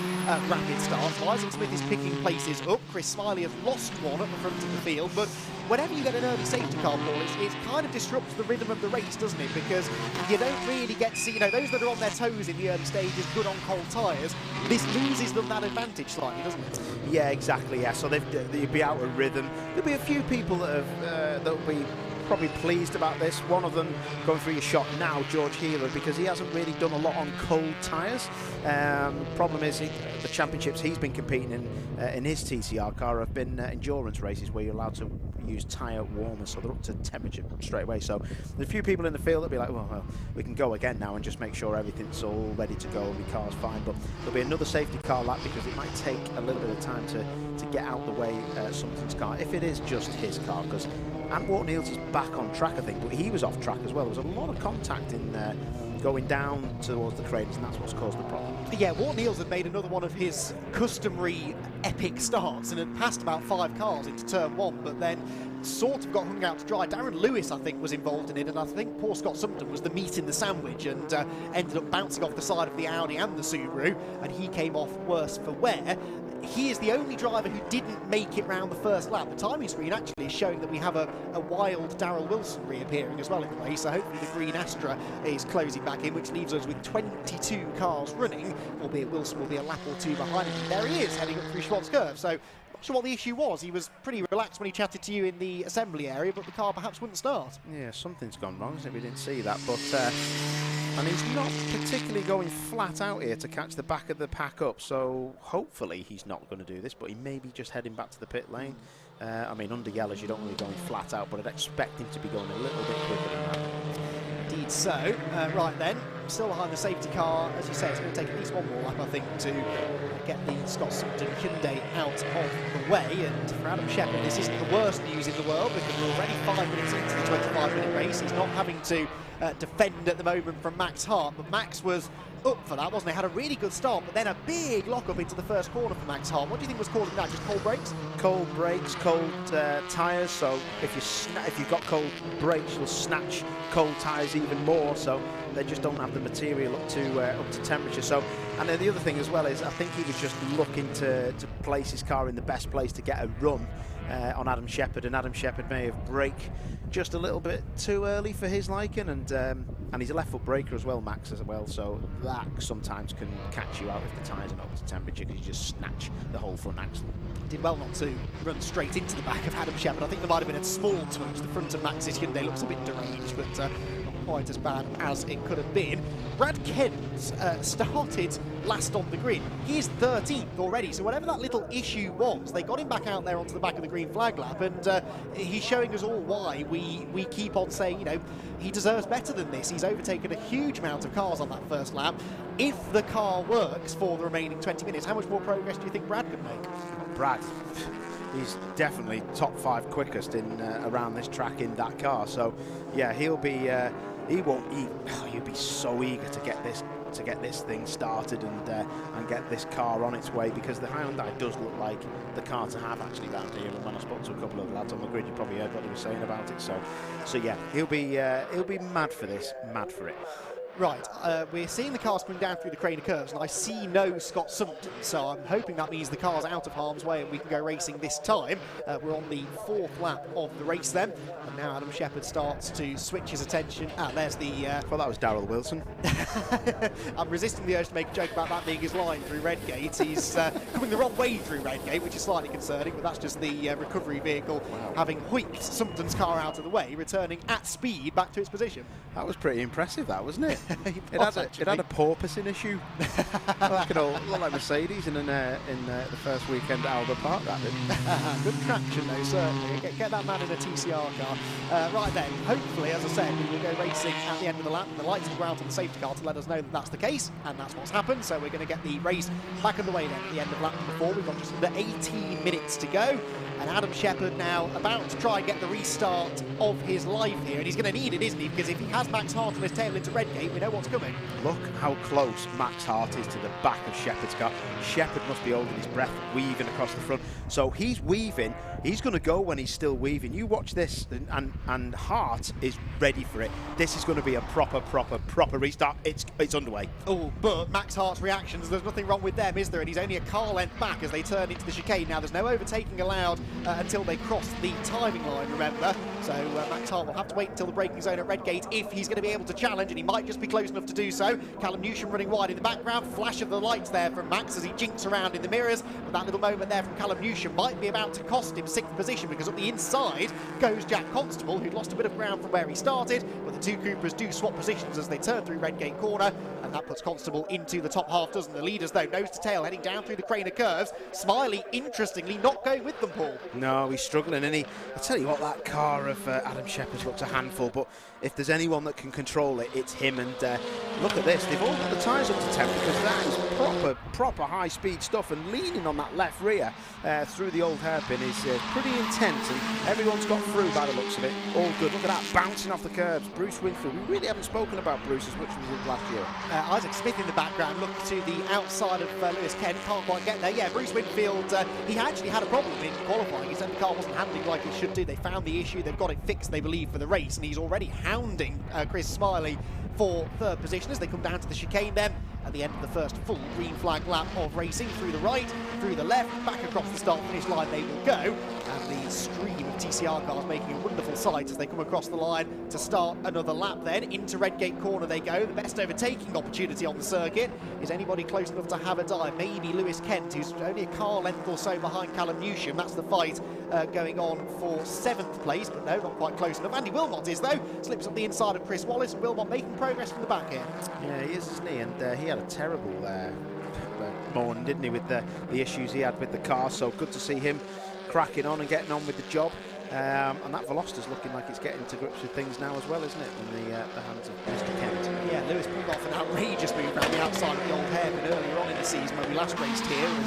rapid start. So Isaac Smith is picking places up. Chris Smiley has lost one at the front of the field, but whenever you get an early safety car ball, it kind of disrupts the rhythm of the race, doesn't it? Because you don't really get to see, you know, those that are on their toes in the early stages, good on cold tyres, this loses them that advantage slightly, doesn't it? Yeah, exactly, yeah. So they'd be out of rhythm. There'll be a few people that have that'll be probably pleased about this. One of them going through your shot now, George Healer, because he hasn't really done a lot on cold tyres. Problem is, the championships he's been competing in his TCR car have been endurance races where you're allowed to use tyre warmers, so they're up to temperature straight away. So there's a few people in the field that'll be like, well, we can go again now and just make sure everything's all ready to go and the car's fine. But there'll be another safety car lap because it might take a little bit of time to get out the way Sumpton's car, if it is just his car, because Ant O'Neill's is back on track, I think, but he was off track as well. There was a lot of contact in there going down towards the Craners, and that's what's caused the problem. Yeah, Walt Neils had made another one of his customary epic starts and had passed about 5 cars into turn 1, but then sort of got hung out to dry. Darren Lewis, I think, was involved in it, and I think poor Scott Sumpton was the meat in the sandwich and ended up bouncing off the side of the Audi and the Subaru, and he came off worse for wear. He is the only driver who didn't make it round the first lap. The timing screen actually is showing that we have a wild Daryl Wilson reappearing as well in the race, so hopefully the green Astra is closing back in, which leaves us with 22 cars running, albeit Wilson will be a lap or 2 behind him. There he is, heading up through Schwartz Curve. So, not sure what the issue was. He was pretty relaxed when he chatted to you in the assembly area, but the car perhaps wouldn't start. Yeah, something's gone wrong, isn't it? We didn't see that, but and he's not particularly going flat out here to catch the back of the pack up, so hopefully he's not going to do this, but he may be just heading back to the pit lane. I mean, under yellows you don't really go flat out, but I'd expect him to be going a little bit quicker than that. Indeed so. Right then, still behind the safety car. As you say, it's going to take at least one more lap, I think, to get the Scott Sumton Hyundai out of the way. And for Adam Shepherd, this isn't the worst news in the world, because we're already 5 minutes into the 25-minute race. He's not having to defend at the moment from Max Hart, but Max was up for that, wasn't he? Had a really good start, but then a big lock-up into the first corner for Max Hart. What do you think was causing that? Just cold brakes? Cold brakes, cold tyres. So if you've got cold brakes, you'll snatch cold tyres even more. So they just don't have the material up to temperature. So, and then the other thing as well is I think he was just looking to place his car in the best place to get a run on Adam Shepherd, and Adam Shepherd may have braked just a little bit too early for his liking, and he's a left foot braker as well, Max, as well, so that sometimes can catch you out if the tyres are not up to temperature, because you just snatch the whole front axle. Did well not to run straight into the back of Adam Shepherd. I think there might have been a small twitch. The front of Max's Hyundai looks a bit deranged, but not quite as bad as it could have been. Brad Kent started last on the grid. He is 13th already, so whatever that little issue was, they got him back out there onto the back of the green flag lap, and he's showing us all why we keep on saying, you know, he deserves better than this. He's overtaken a huge amount of cars on that first lap. If the car works for the remaining 20 minutes, how much more progress do you think Brad could make? Brad, he's definitely top 5 quickest in around this track in that car. So yeah, he'll be he'll be so eager to get this thing started and get this car on its way, because the Hyundai does look like the car to have actually round here. And when I spoke to a couple of lads on the grid, you probably heard what they were saying about it. So yeah, he'll be mad for this, mad for it. Right, we're seeing the cars coming down through the crane of curves, and I see no Scott Sumton, so I'm hoping that means the car's out of harm's way and we can go racing this time. We're on the 4th lap of the race then, and now Adam Shepherd starts to switch his attention. There's the... Well, that was Daryl Wilson. I'm resisting the urge to make a joke about that being his line through Redgate. He's coming the wrong way through Redgate, which is slightly concerning, but that's just the recovery vehicle having hoiked Sumton's car out of the way, returning at speed back to its position. That was pretty impressive, that, wasn't it? It had a porpoising issue. That could all look like Mercedes in the first weekend at Albert Park. That did. Good traction though, certainly. Get that man in a TCR car. Right then, hopefully, as I said, we will go racing at the end of the lap, and the lights will go out on the safety car to let us know that that's the case, and that's what's happened. So we're going to get the race back on the way then at the end of lap number 4. We've got just under 18 minutes to go, and Adam Shepherd now about to try and get the restart of his life here, and he's going to need it, isn't he? Because if he has Max Hart on his tail into Redgate, we know what's coming. Look how close Max Hart is to the back of Shepherd's car. Shepherd must be holding his breath, weaving across the front. So he's weaving. He's going to go when he's still weaving. You watch this, and Hart is ready for it. This is going to be a proper restart. It's underway. Oh, but Max Hart's reactions, there's nothing wrong with them, is there? And he's only a car length back as they turn into the chicane. Now, there's no overtaking allowed until they cross the timing line, remember? So Max Hart will have to wait until the braking zone at Redgate if he's going to be able to challenge, and he might just be close enough to do so. Callum Newsham running wide in the background. Flash of the lights there from Max as he jinks around in the mirrors. But that little moment there from Callum Newsham might be about to cost him 6th position, because up the inside goes Jack Constable, who'd lost a bit of ground from where he started. But the two Coopers do swap positions as they turn through Redgate corner, and that puts Constable into the top half dozen. The leaders, though, nose to tail, heading down through the crane of curves. Smiley, interestingly, not going with them, Paul. No, he's struggling, and I tell you what, that car of Adam Shepherd's looks a handful, but if there's anyone that can control it, it's him. And look at this, they've all got the tyres up to temp, because that is proper high-speed stuff, and leaning on that left rear through the old hairpin is pretty intense, and everyone's got through by the looks of it. All good. Look at that, bouncing off the curbs. Bruce Winfield, we really haven't spoken about Bruce as much as we did last year. Isaac Smith in the background, look to the outside of Lewis Kent, can't quite get there. Yeah, Bruce Winfield, he actually had a problem in qualifying. He said the car wasn't handling like it should do. They found the issue, they've got it fixed, they believe, for the race, and he's already hounding Chris Smiley for 3rd position as they come down to the chicane then at the end of the first full green flag lap of racing. Through the right, through the left, back across the start finish line they will go, and the stream of TCR cars making a wonderful sight as they come across the line to start another lap then. Into Redgate corner they go. The best overtaking opportunity on the circuit. Is anybody close enough to have a dive? Maybe Lewis Kent, who's only a car length or so behind Callum Newsham. That's the fight going on for 7th place, but no, not quite close enough. Andy Wilmot is, though. Slips up the inside of Chris Wallace, and Wilmot making progress from the back here. Yeah, he is, isn't he? And he had a terrible morning, didn't he, with the issues he had with the car. So good to see him cracking on and getting on with the job. And that Veloster's looking like it's getting to grips with things now as well, isn't it, in the hands of Mr. Kent? Yeah, Lewis pulled off an outrageous move around the outside of the old hairpin earlier on in the season when we last raced here, and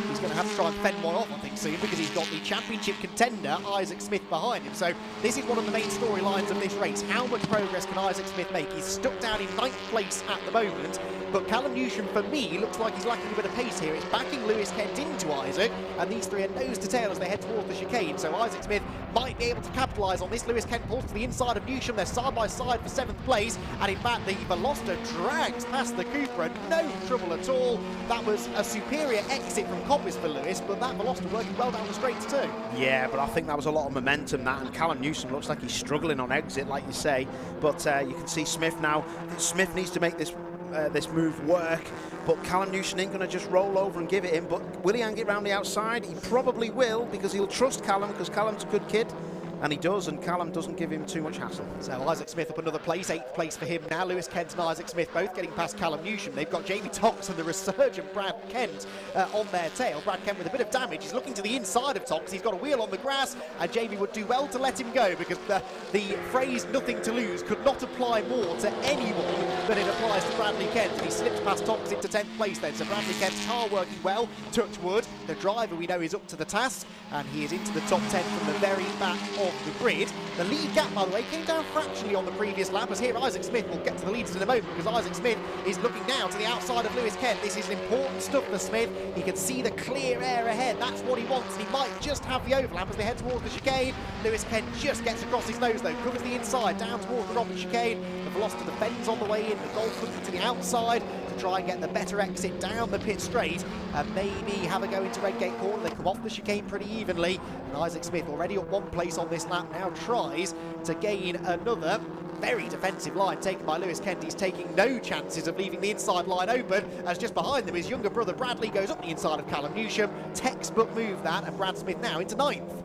he's going to have to try and fend one off, I think, soon, because he's got the championship contender, Isaac Smith, behind him. So this is one of the main storylines of this race. How much progress can Isaac Smith make? He's stuck down in 9th place at the moment, but Callum Newsham, for me, looks like he's lacking a bit of pace here. It's backing Lewis Kent into Isaac, and these three are nose to tail as they head towards the chicane. So Isaac Smith might be able to capitalise on this. Lewis Kent pulls to the inside of Newsham. They're side by side for 7th place, and in fact the Veloster drags past the Cupra, no trouble at all. That was a superior exit from Coppice for Lewis, but that Veloster working well down the straights too. Yeah, but I think that was a lot of momentum, that, and Callum Newsham looks like he's struggling on exit, like you say, but you can see Smith now. Smith needs to make this move work, but Callum Newsham ain't going to just roll over and give it him. But will he hang it round the outside? He probably will, because he'll trust Callum, because Callum's a good kid. And he does, and Callum doesn't give him too much hassle. So Isaac Smith up another place, 8th place for him now. Lewis Kent and Isaac Smith both getting past Callum Newsham. They've got Jamie Tonks and the resurgent Brad Kent on their tail. Brad Kent with a bit of damage. He's looking to the inside of Tonks. He's got a wheel on the grass, and Jamie would do well to let him go, because the phrase "nothing to lose" could not apply more to anyone than it applies to Bradley Kent. And he slips past Tonks into 10th place then. So Bradley Kent's car working well. Touch wood. The driver, we know, is up to the task, and he is into the top 10 from the very back of the grid. The lead gap, by the way, came down fractionally on the previous lap, as here Isaac Smith will get to the leaders in a moment, because Isaac Smith is looking now to the outside of Lewis Kent. This is important stuff for Smith. He can see the clear air ahead. That's what he wants, and he might just have the overlap as they head towards the chicane. Lewis Kent just gets across his nose, though, covers the inside, down towards the Robert chicane. The Veloster defends on the way in. The Golf looking to the outside to try and get the better exit down the pit straight, and maybe have a go into Redgate corner. They come off the chicane pretty evenly, and Isaac Smith, already up 1 place on this lap, now tries to gain another. Very defensive line taken by Lewis Kent. He's taking no chances of leaving the inside line open, as just behind them his younger brother Bradley goes up the inside of Callum Newsham. Textbook move that, and Brad Smith now into 9th.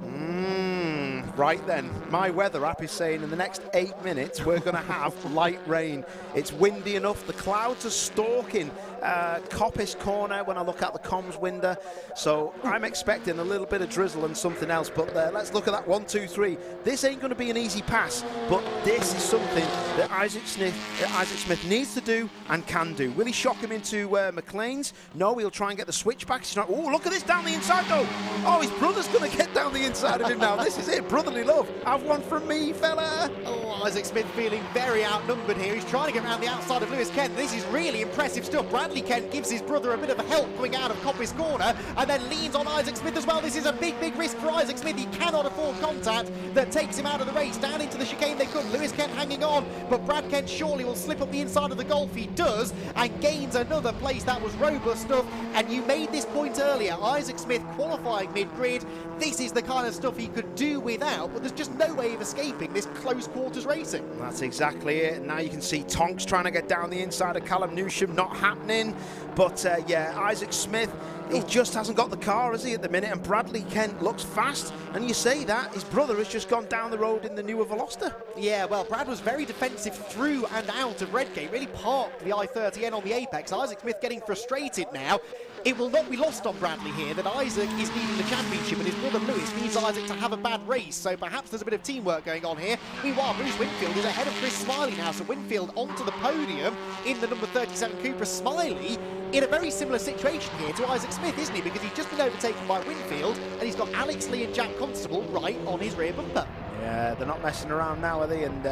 Right then, my weather app is saying in the next 8 minutes we're going to have light rain. It's windy enough, the clouds are stalking Coppice corner when I look out the comms window, so I'm expecting a little bit of drizzle and something else. But let's look at that 1, 2, 3. This ain't going to be an easy pass, but this is something that Isaac Smith needs to do and can do. Will he shock him into McLean's? No, he'll try and get the switchback. Oh, look at this down the inside though. Oh, his brother's going to get down the inside of him now. This is it, brotherly love. Have one from me, fella. Oh, Isaac Smith feeling very outnumbered here. He's trying to get around the outside of Lewis Kent. This is really impressive stuff. Bradley Kent gives his brother a bit of help coming out of Coppice corner, and then leans on Isaac Smith as well. This is a big risk for Isaac Smith. He cannot afford contact that takes him out of the race. Down into the chicane they could. Lewis Kent hanging on, but Brad Kent surely will slip up the inside of the Golf. He does, and gains another place. That was robust stuff, and you made this point earlier. Isaac Smith qualifying mid-grid. This is the kind of stuff he could do without, but there's just no way of escaping this close quarters racing. That's exactly it. Now you can see Tonks trying to get down the inside of Callum Newsham, not happening. But yeah, Isaac Smith, he just hasn't got the car, has he, at the minute? And Bradley Kent looks fast, and you say that, his brother has just gone down the road in the newer Veloster. Yeah, well, Brad was very defensive through and out of Redgate, really parked the I-30N on the apex. Isaac Smith getting frustrated now. It will not be lost on Bradley here that Isaac is leading the championship, and his brother Lewis needs Isaac to have a bad race, so perhaps there's a bit of teamwork going on here. Meanwhile, Bruce Winfield is ahead of Chris Smiley now, so Winfield onto the podium in the number 37 Cupra. Smiley in a very similar situation here to Isaac Smith, isn't he? Because he's just been overtaken by Winfield, and he's got Alex Lee and Jack Constable right on his rear bumper. Yeah, they're not messing around now, are they? And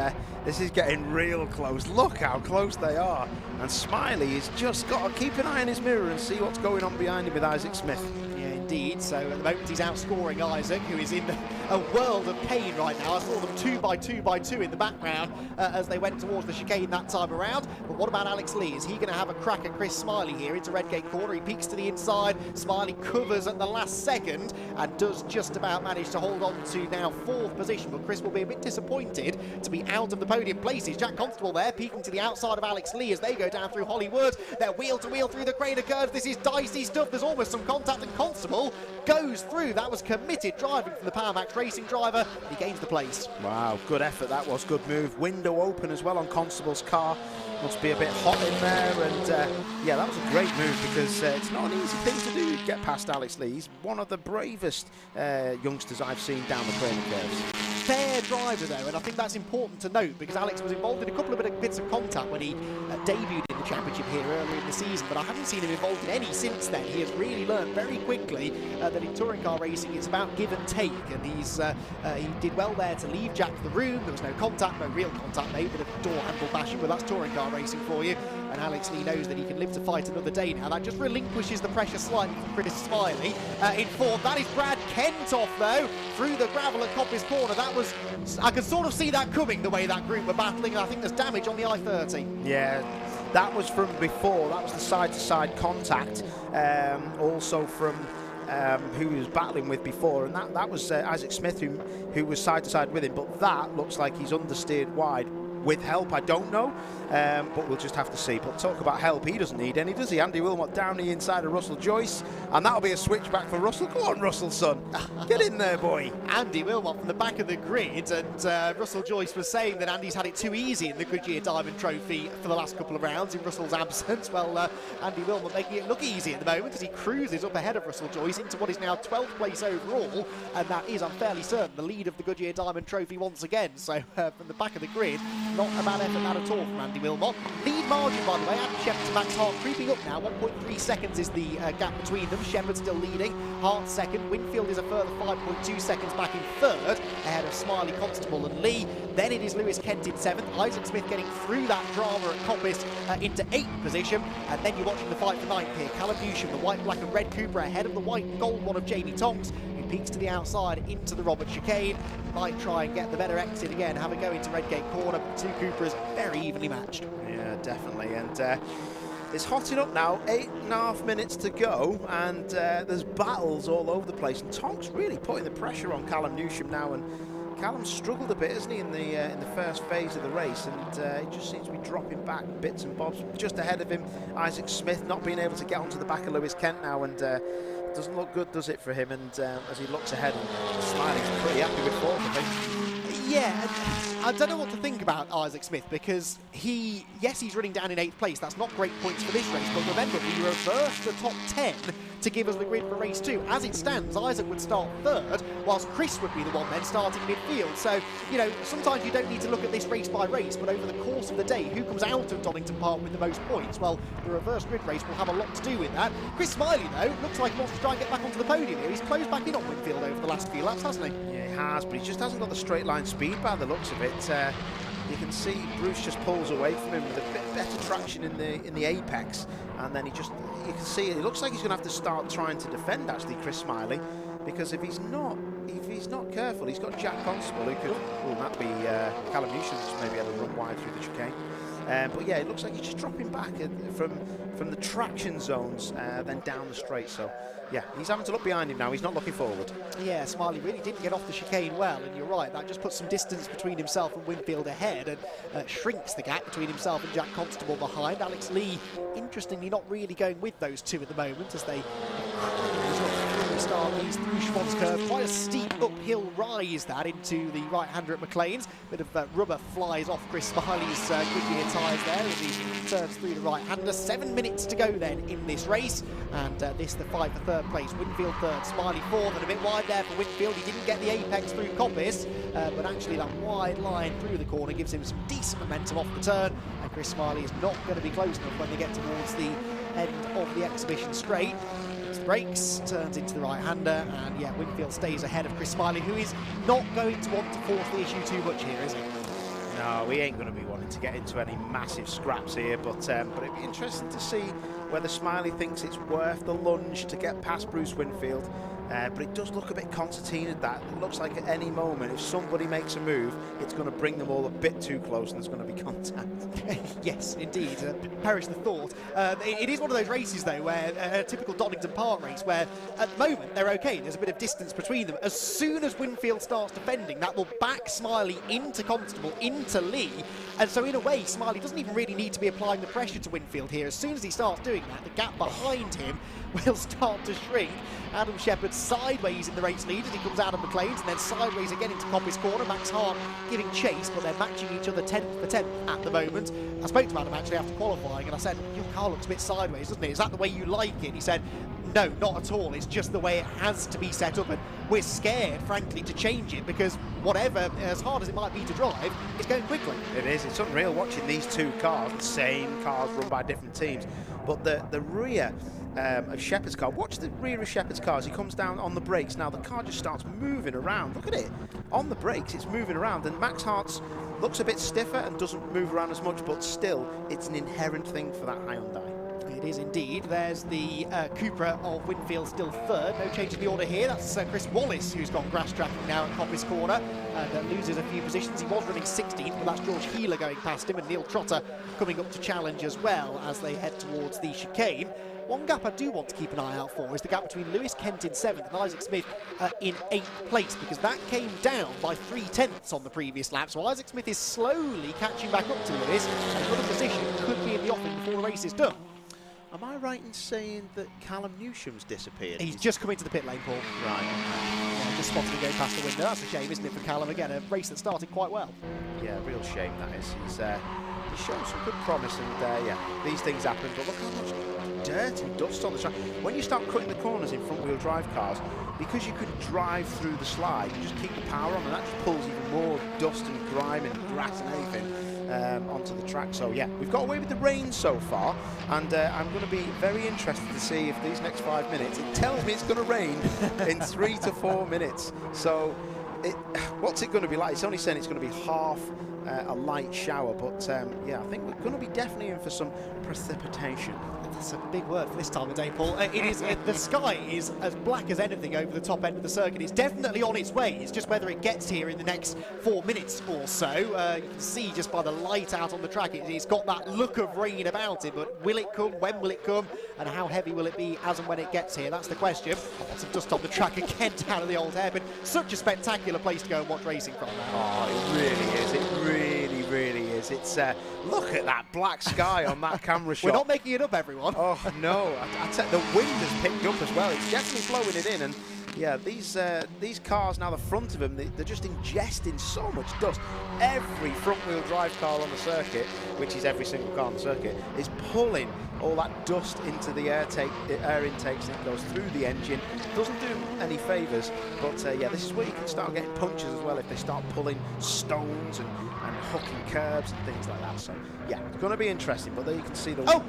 this is getting real close. Look how close they are. And Smiley has just got to keep an eye on his mirror and see what's going on behind him with Isaac Smith. Yeah, indeed. So at the moment he's outscoring Isaac, who is in a world of pain right now. I saw them 2 by 2 by 2 in the background as they went towards the chicane that time around. But what about Alex Lee? Is he going to have a crack at Chris Smiley here into Redgate corner? He peeks to the inside. Smiley covers at the last second and does just about manage to hold on to now 4th position. But Chris will be a bit disappointed to be out of the podium places. Jack Constable there peeking to the outside of Alex Lee as they go down through Hollywood. They're wheel to wheel through the crater curves. This is dicey stuff. There's almost some contact, and Constable goes through. That was committed driving from the Power Max racing driver. He gains the place. Wow, good effort that was, good move. Window open as well on Constable's car. Must be a bit hot in there, and yeah, that was a great move because it's not an easy thing to do, get past Alex Lee. He's one of the bravest youngsters I've seen down the training curves. Fair driver though, and I think that's important to note because Alex was involved in a couple of bits of contact when he debuted in the championship here earlier in the season, but I haven't seen him involved in any since then. He has really learned very quickly that in touring car racing it's about give and take, and he did well there to leave Jack to the room. There was no contact, no real contact made, bit of door handle bashing, but that's touring car racing for you. And Alex Lee knows that he can live to fight another day now. That just relinquishes the pressure slightly for Chris Smiley. In fourth, that is Brad Kent off though, through the gravel at Coppice Corner. I could sort of see that coming, the way that group were battling, and I think there's damage on the I-30. Yeah, that was from before. That was the side-to-side contact, also from who he was battling with before, and that was Isaac Smith who was side-to-side with him, but that looks like he's understeered wide. With help, I don't know, but we'll just have to see. But talk about help, he doesn't need any, does he? Andy Wilmot down the inside of Russell Joyce, and that'll be a switchback for Russell. Go on, Russell, son. Get in there, boy. Andy Wilmot from the back of the grid, and Russell Joyce was saying that Andy's had it too easy in the Goodyear Diamond Trophy for the last couple of rounds in Russell's absence. Well, Andy Wilmot making it look easy at the moment as he cruises up ahead of Russell Joyce into what is now 12th place overall, and that is, I'm fairly certain, the lead of the Goodyear Diamond Trophy once again. So from the back of the grid, not a bad effort that at all from Andy Wilmot. Lead margin, by the way, Adam Shepherd to Max Hart creeping up now. 1.3 seconds is the gap between them. Shepherd still leading. Hart second. Winfield is a further 5.2 seconds back in third, ahead of Smiley, Constable and Lee. Then it is Lewis Kent in seventh. Isaac Smith getting through that drama at Coppice into 8th position. And then you're watching the fight for 9th here. Callum Newsham, the white, black and red Cooper, ahead of the white and gold one of Jamie Tonks, who peeks to the outside into the Robert chicane. Might try and get the better exit again, have a go into Redgate Corner. Two Coopers very evenly matched. Yeah, definitely. And it's hotting up now, 8.5 minutes to go, and there's battles all over the place. And Tonks really putting the pressure on Callum Newsham now, and Callum's struggled a bit, hasn't he, in the first phase of the race, and he just seems to be dropping back bits and bobs. Just ahead of him, Isaac Smith not being able to get onto the back of Lewis Kent now, and doesn't look good, does it, for him? And as he looks ahead, Smiley's pretty happy with fourth, I think. Yeah, I don't know what to think about Isaac Smith because yes, he's running down in 8th place. That's not great points for this race, but remember, we reversed the top 10 to give us the grid for race 2. As it stands, Isaac would start third, whilst Chris would be the one then starting midfield. So, you know, sometimes you don't need to look at this race by race, but over the course of the day, who comes out of Donington Park with the most points? Well, the reverse grid race will have a lot to do with that. Chris Smiley, though, looks like he wants to try and get back onto the podium here. He's closed back in on Winfield over the last few laps, hasn't he? Yeah, he has, but he just hasn't got the straight line speed by the looks of it. You can see Bruce just pulls away from him with a bit better traction in the apex, and then you can see it looks like he's going to have to start trying to defend, actually, Chris Smiley, because if he's not careful, he's got Jack Constable who could, that be Callum Newsham, maybe had a run wide through the chicane. But yeah, it looks like he's just dropping back from the traction zones, then down the straight. So yeah, he's having to look behind him now. He's not looking forward. Yeah, Smiley really didn't get off the chicane well, and you're right, that just puts some distance between himself and Winfield ahead, and shrinks the gap between himself and Jack Constable behind. Alex Lee, interestingly, not really going with those two at the moment as they start these through Schwann's curve. Quite a steep uphill rise that into the right-hander at McLean's. Bit of rubber flies off Chris Smiley's Goodyear tyres there as he turns through the right-hander. 7 minutes to go then in this race, and this the fight for third place. Winfield third, Smiley fourth, and a bit wide there for Winfield. He didn't get the apex through Coppice, but actually that wide line through the corner gives him some decent momentum off the turn, and Chris Smiley is not going to be close enough when they get towards the end of the exhibition straight. Brakes, turns into the right-hander, and yeah, Winfield stays ahead of Chris Smiley, who is not going to want to force the issue too much here, is he? No, we ain't going to be wanting to get into any massive scraps here, but it'd be interesting to see whether Smiley thinks it's worth the lunge to get past Bruce Winfield. But it does look a bit concertinaed, that. It looks like at any moment, if somebody makes a move, it's going to bring them all a bit too close and there's going to be contact. Yes, indeed. Perish the thought. It is one of those races, though, where a typical Donington Park race, where at the moment they're okay. There's a bit of distance between them. As soon as Winfield starts defending, that will back Smiley into Constable, into Lee. And so in a way, Smiley doesn't even really need to be applying the pressure to Winfield here. As soon as he starts doing that, the gap behind him will start to shrink. Adam Shepherd sideways in the race lead as he comes out of McLean's, and then sideways again into Coppice Corner. Max Hart giving chase, but they're matching each other 10th for 10th at the moment. I spoke to Adam actually after qualifying, and I said, your car looks a bit sideways, doesn't it? Is that the way you like it? He said, no, not at all. It's just the way it has to be set up, and we're scared, frankly, to change it, because whatever, as hard as it might be to drive, it's going quickly. It is. It's unreal watching these two cars, the same cars run by different teams. But the rear of Shepherd's car, watch the rear of Shepherd's car as he comes down on the brakes. Now the car just starts moving around. Look at it. On the brakes, it's moving around, and Max Hart's looks a bit stiffer and doesn't move around as much, but still, it's an inherent thing for that Hyundai. It is indeed. There's the Cupra of Winfield still third. No change in the order here. That's Chris Wallace, who's gone grass tracking now at Coppice Corner and loses a few positions. He was running 16th, but that's George Healer going past him, and Neil Trotter coming up to challenge as well as they head towards the chicane. One gap I do want to keep an eye out for is the gap between Lewis Kent in 7th and Isaac Smith in 8th place, because that came down by 3/10 on the previous lap. So Isaac Smith is slowly catching back up to Lewis, and another position could be in the offing before the race is done. Am I right in saying that Callum Newsham's disappeared? He's just come into the pit lane, Paul. Right. Yeah, just spotted him go past the window. That's a shame, isn't it, for Callum? Again, a race that started quite well. Yeah, real shame that is. He's shown some good promise, and yeah, these things happen, but look how much dirt and dust on the track. When you start cutting the corners in front-wheel drive cars, because you can drive through the slide, you just keep the power on, and that just pulls even more dust and grime and grass and everything onto the track. So yeah, we've got away with the rain so far, and I'm going to be very interested to see if these next 5 minutes, it tells me it's going to rain in 3 to 4 minutes. So what's it going to be like? It's only saying it's going to be half a light shower, but yeah, I think we're going to be definitely in for some precipitation. That's a big word for this time of day, Paul. It is. The sky is as black as anything over the top end of the circuit. It's definitely on its way. It's just whether it gets here in the next 4 minutes or so. You can see just by the light out on the track, it's got that look of rain about it, but will it come? When will it come? And how heavy will it be as and when it gets here? That's the question. Some dust on the track again down at the old hairpin. Such a spectacular place to go and watch racing from now. Oh, it really is. It really, really is. It's look at that black sky on that camera shot. We're not making it up, everyone. Oh no, I tell you, the wind has picked up as well. It's definitely blowing it in, and yeah, these cars now, the front of them, they're just ingesting so much dust. Every front-wheel drive car on the circuit, which is every single car on the circuit, is pulling all that dust into the air intakes, and it goes through the engine. Doesn't do any favours, but yeah, this is where you can start getting punctures as well if they start pulling stones and hooking curbs and things like that. So yeah, it's going to be interesting, but there you can see the... Oh!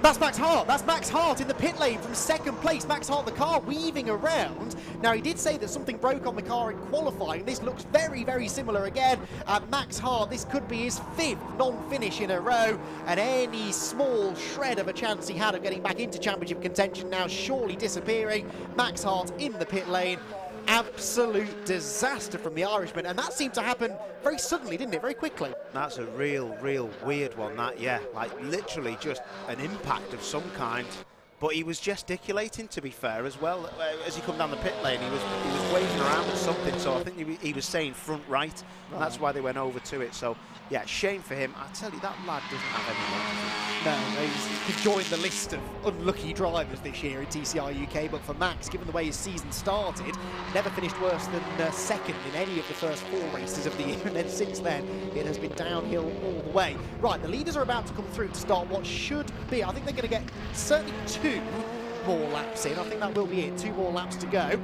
That's Max Hart. That's Max Hart in the pit lane from 2nd place. Max Hart, the car weaving around. Now, he did say that something broke on the car in qualifying. This looks very, very similar again. Max Hart, this could be his 5th non-finish in a row, and any small shred of a chance he had of getting back into championship contention now surely disappearing. Max Hart in the pit lane. Absolute disaster from the Irishman, and that seemed to happen very suddenly, didn't it? Very quickly. That's a real weird one, that, yeah. Like, literally just an impact of some kind. But he was gesticulating, to be fair, as well. As he come down the pit lane, he was waving around with something, so I think he was saying front right, and that's why they went over to it. So, yeah, shame for him. I tell you, that lad doesn't have any luck. No, he could join the list of unlucky drivers this year in TCR UK, but for Max, given the way his season started, never finished worse than 2nd in any of the first 4 races of the year, and then since then, it has been downhill all the way. Right, the leaders are about to come through to start what should be, I think they're going to get certainly 2 more laps in. I think that will be it. 2 more laps to go.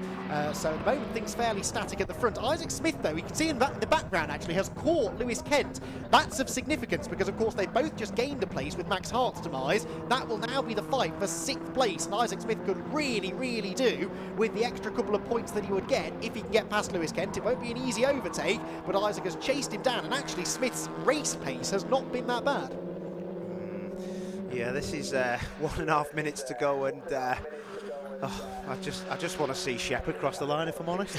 So at the moment, things fairly static at the front. Isaac Smith, though, you can see in the background, actually, has caught Lewis Kent. That's of significance because, of course, they both just gained a place with Max Hart's demise. That will now be the fight for 6th place, and Isaac Smith could really, really do with the extra couple of points that he would get if he can get past Lewis Kent. It won't be an easy overtake, but Isaac has chased him down, and actually Smith's race pace has not been that bad. Yeah, this is 1.5 minutes to go, and I just want to see Shepherd cross the line, if I'm honest.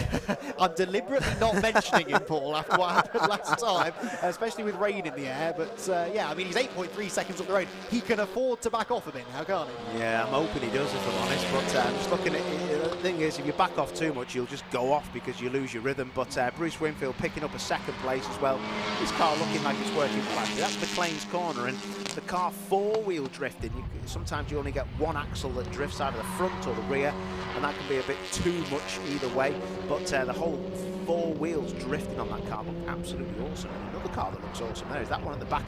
I'm deliberately not mentioning him, Paul, after what happened last time, especially with rain in the air. But yeah, I mean, he's 8.3 seconds up the road. He can afford to back off a bit now, can't he? Yeah, I'm hoping he does, if I'm honest. But I'm just looking at it. The thing is, if you back off too much, you'll just go off because you lose your rhythm. But Bruce Winfield picking up a 2nd place as well. His car looking like it's working flat. That's McLean's corner, and the car 4-wheel drifting. Sometimes you only get one axle that drifts out of the front or the rear, and that can be a bit too much either way. But the whole 4 wheels drifting on that car looked absolutely awesome. And another car that looks awesome there is that one at the back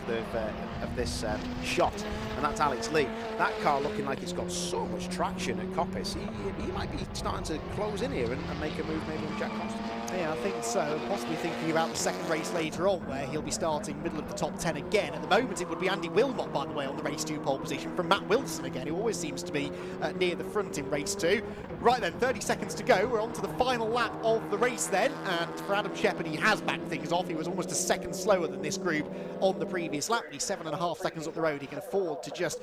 of this shot, and that's Alex Lee. That car looking like it's got so much traction at Coppice. He might be starting to close in here and make a move maybe on Jack Constable. Yeah, I think so. Possibly thinking about the second race later on, where he'll be starting middle of the top 10 again. At the moment, it would be Andy Wilmot, by the way, on the race 2 pole position from Matt Wilson again, who always seems to be near the front in race 2. Right then, 30 seconds to go. We're on to the final lap of the race then, and for Adam Shepherd, he has backed things off. He was almost a second slower than this group on the previous lap. He's 7.5 seconds up the road. He can afford to just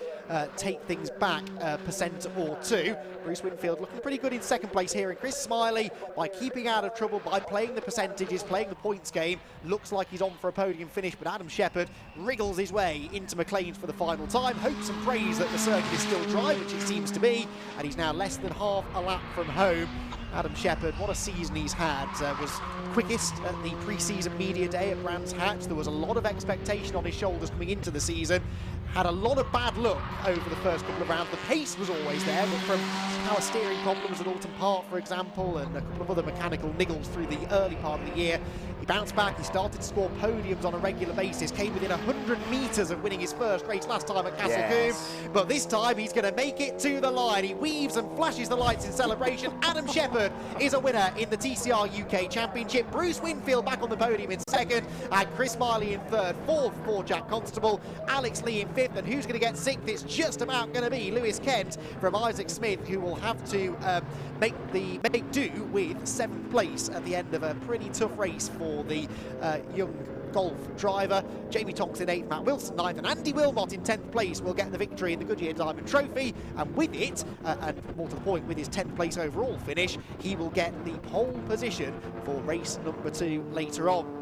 take things back a percent or 2. Bruce Winfield looking pretty good in second place here, and Chris Smiley, by keeping out of trouble, by playing the percentages, playing the points game, looks like he's on for a podium finish. But Adam Shepherd wriggles his way into McLean's for the final time. Hopes and prays that the circuit is still dry, which it seems to be, and he's now less than half a lap from home. Adam Shepherd, what a season he's had. Was quickest at the pre-season media day at Brands Hatch. There was a lot of expectation on his shoulders coming into the season. Had a lot of bad luck over the first couple of rounds. The pace was always there, but from power steering problems at Donington Park, for example, and a couple of other mechanical niggles through the early part of the year, he bounced back. He started to score podiums on a regular basis, came within 100 metres of winning his first race last time at Castle Combe, but this time he's going to make it to the line. He weaves and flashes the lights in celebration. Adam Shepherd is a winner in the TCR UK Championship. Bruce Winfield back on the podium in second, and Chris Smiley in third. Fourth for Jack Constable, Alex Lee in fifth, and who's going to get sixth? It's just about going to be Lewis Kent from Isaac Smith, who will have to make do with seventh place at the end of a pretty tough race for the young golf driver. Jamie Tonks in 8th, Matt Wilson 9th, and Andy Wilmot in 10th place will get the victory in the Goodyear Diamond Trophy, and with it, and more to the point, with his 10th place overall finish, he will get the pole position for race number 2 later on.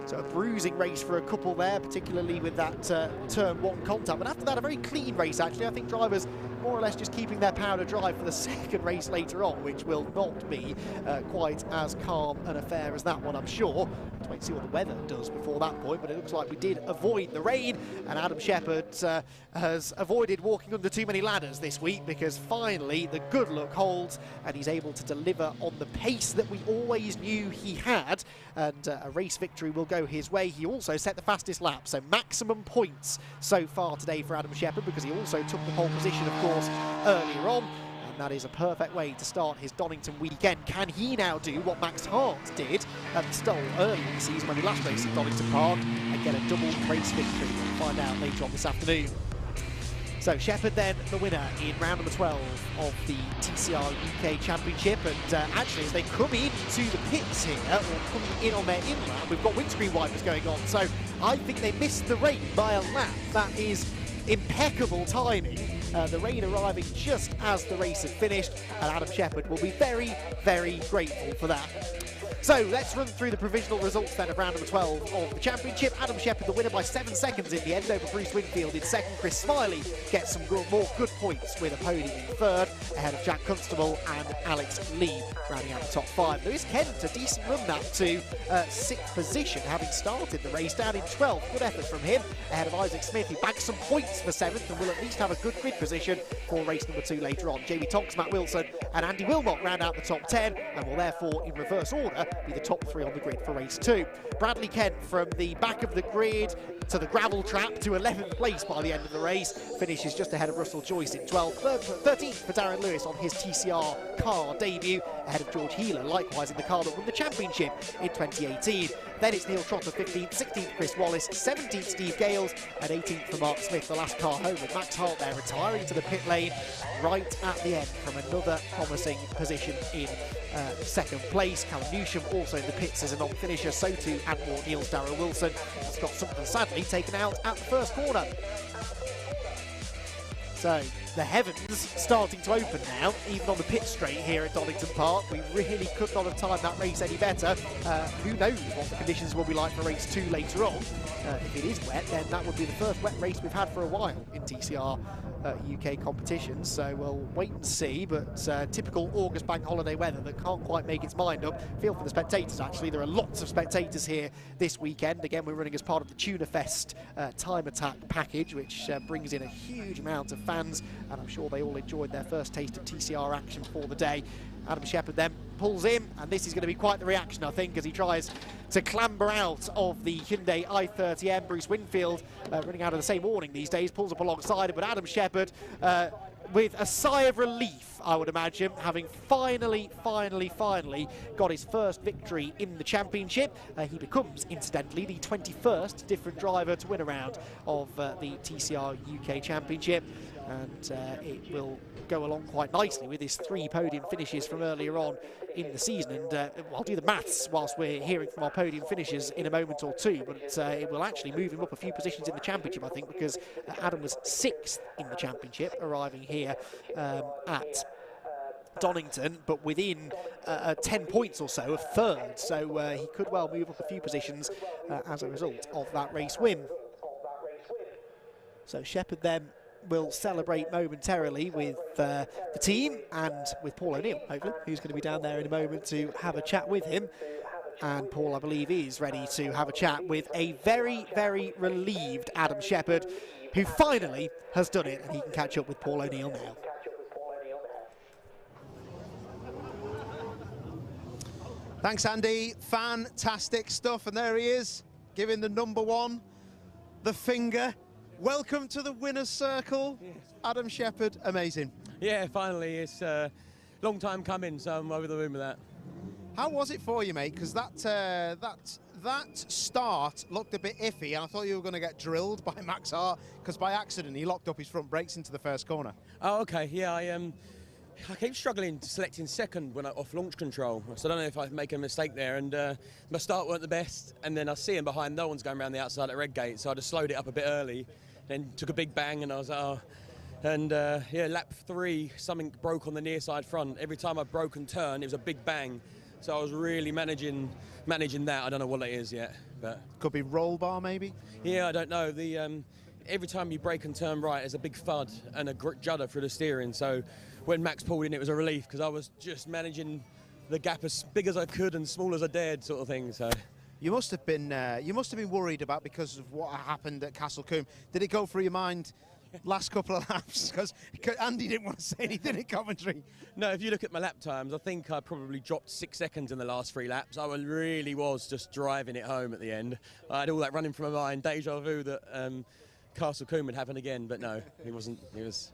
So a bruising race for a couple there, particularly with that turn 1 contact, but after that a very clean race actually. I think drivers more or less just keeping their powder dry for the second race later on, which will not be quite as calm an affair as that one, I'm sure. Let's wait and see what the weather does before that point, but it looks like we did avoid the rain, and Adam Shepherd has avoided walking under too many ladders this week, because finally the good luck holds and he's able to deliver on the pace that we always knew he had, and a race victory will go his way. He also set the fastest lap, so maximum points so far today for Adam Shepherd, because he also took the pole position, of course, earlier on, and that is a perfect way to start his Donington weekend. Can he now do what Max Hart did at the start early in the season when he last raced at Donington Park and get a double race victory? We'll find out later on this afternoon. So Shepherd then the winner in round number 12 of the TCR UK Championship, and actually as they come into the pits here, or coming in on their in lap, we've got windscreen wipers going on, so I think they missed the rain by a lap. That is impeccable timing. The rain arriving just as the race had finished, and Adam Shepherd will be very, very grateful for that. So let's run through the provisional results then of round number 12 of the championship. Adam Shepherd the winner by 7 seconds in the end over Bruce Winfield in second. Chris Smiley gets some more good points with a podium in third, ahead of Jack Constable and Alex Lee rounding out the top 5. Lewis Kent, a decent run that to 6th position, having started the race down in 12th. Good effort from him, ahead of Isaac Smith, who bags some points for 7th and will at least have a good grid position for race number 2 later on. Jamie Tonks, Matt Wilson and Andy Wilmot round out the top 10 and will therefore, in reverse order, be the top 3 on the grid for race 2. Bradley Kent from the back of the grid to the gravel trap to 11th place by the end of the race, finishes just ahead of Russell Joyce in 12th. 13th for Darren Lewis on his TCR car debut, ahead of George Healer, likewise in the car that won the championship in 2018. Then it's Neil Trotter 15th, 16th Chris Wallace, 17th Steve Gales and 18th for Mark Smith, the last car home, with Max Hart there retiring to the pit lane right at the end from another promising position in second place. Callum Newsham also in the pits as a non-finisher, so too Antmore Neil's Daryl Wilson has got something sadly taken out at the first corner. So the heavens starting to open now, even on the pit straight here at Donington Park. We really could not have timed that race any better. Who knows what the conditions will be like for race 2 later on. If it is wet, then that would be the first wet race we've had for a while in TCR UK competitions, so we'll wait and see. But typical August bank holiday weather that can't quite make its mind up. Feel for the spectators, actually. There are lots of spectators here this weekend. Again, we're running as part of the Tuna Fest Time Attack package, which brings in a huge amount of fans and I'm sure they all enjoyed their first taste of TCR action for the day. Adam Shepherd then pulls in, and this is going to be quite the reaction, I think, as he tries to clamber out of the Hyundai i30M. Bruce Winfield, running out of the same awning these days, pulls up alongside him, but Adam Shepherd, with a sigh of relief, I would imagine, having finally got his first victory in the championship. He becomes, incidentally, the 21st different driver to win a round of the TCR UK Championship, and it will go along quite nicely with his 3 podium finishes from earlier on in the season. And I'll do the maths whilst we're hearing from our podium finishers in a moment or two, but it will actually move him up a few positions in the championship, I think, because Adam was 6th in the championship, arriving here at Donington, but within 10 points or so of 3rd, so he could well move up a few positions as a result of that race win. So Shepherd then will celebrate momentarily with the team and with Paul O'Neill, hopefully, who's going to be down there in a moment to have a chat with him. And Paul, I believe, is ready to have a chat with a very, very relieved Adam Shepherd, who finally has done it, and he can catch up with Paul O'Neill now. Thanks, Andy. Fantastic stuff. And there he is, giving the number 1 the finger. Welcome to the winner's circle, Adam Shepherd. Amazing. Yeah, finally. It's a long time coming, so I'm over the moon with that. How was it for you, mate? Because that start looked a bit iffy, and I thought you were going to get drilled by Max Hart, because by accident he locked up his front brakes into the first corner. Oh, okay. Yeah, I keep struggling selecting second when I off launch control, so I don't know if I make a mistake there, and my start weren't the best, and then I see him behind, no one's going around the outside at Redgate, so I just slowed it up a bit early, then took a big bang, and I was like, oh. And yeah, lap 3, something broke on the near side front. Every time I broke and turned, it was a big bang, so I was really managing that. I don't know what it is yet, but could be roll bar maybe. Yeah, I don't know. The every time you brake and turn right, there's a big thud and a judder through the steering, so when Max pulled in, it was a relief, because I was just managing the gap as big as I could and small as I dared, sort of thing. So you must have been worried about, because of what happened at Castle Combe. Did it go through your mind last couple of laps? Because Andy didn't want to say anything in commentary. No, if you look at my lap times, I think I probably dropped 6 seconds in the last 3 laps. I really was just driving it home at the end. I had all that running from my mind, deja vu that Castle Combe would happen again, but no, he wasn't. He was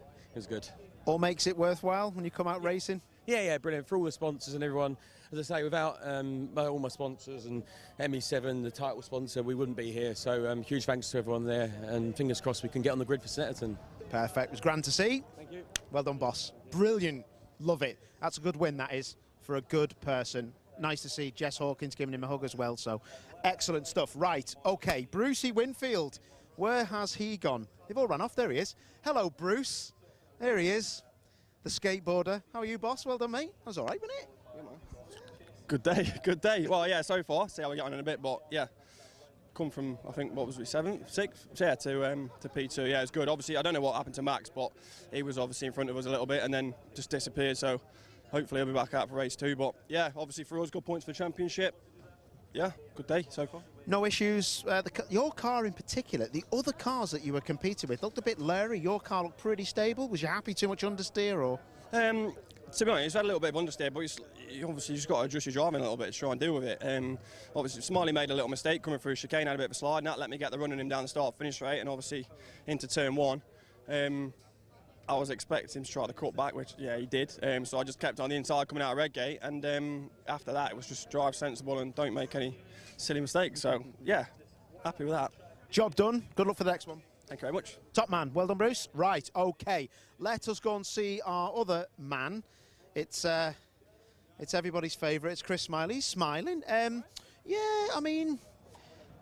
good. All makes it worthwhile when you come out racing? Yeah, brilliant. For all the sponsors and everyone, as I say, without all my sponsors and ME7, the title sponsor, we wouldn't be here. So huge thanks to everyone there, and fingers crossed we can get on the grid for Snetterton. Perfect. It was grand to see. Thank you. Well done, boss. Brilliant. Love it. That's a good win, that is, for a good person. Nice to see Jess Hawkins giving him a hug as well, so excellent stuff. Right, OK, Brucey Winfield. Where has he gone? They've all run off. There he is. Hello, Bruce. There he is, the skateboarder. How are you, boss? Well done, mate. That was all right, wasn't it? Yeah, man. Good day, good day. Well, yeah, so far. See how we get on in a bit, but yeah, come from, I think, what was it, 7th, 6th? Yeah, to P2. Yeah, it's good. Obviously, I don't know what happened to Max, but he was obviously in front of us a little bit and then just disappeared. So hopefully he'll be back out for race 2. But yeah, obviously for us, good points for the championship. Yeah, good day so far. No issues. Your car in particular, the other cars that you were competing with looked a bit leery. Your car looked pretty stable. Was you happy too much understeer, or? To be honest, it's had a little bit of understeer, but you obviously just got to adjust your driving a little bit to try and deal with it. Obviously, Smiley made a little mistake coming through chicane, had a bit of a slide, and that let me get the run on him down the start-finish straight, and obviously into turn 1. I was expecting him to try to cut back, which, yeah, he did. So I just kept on the inside coming out of Redgate, and after that, it was just drive sensible and don't make any silly mistakes. So, yeah, happy with that. Job done. Good luck for the next one. Thank you very much. Top man. Well done, Bruce. Right, OK. Let us go and see our other man. It's everybody's favourite. It's Chris Smiley. He's smiling. Yeah, I mean,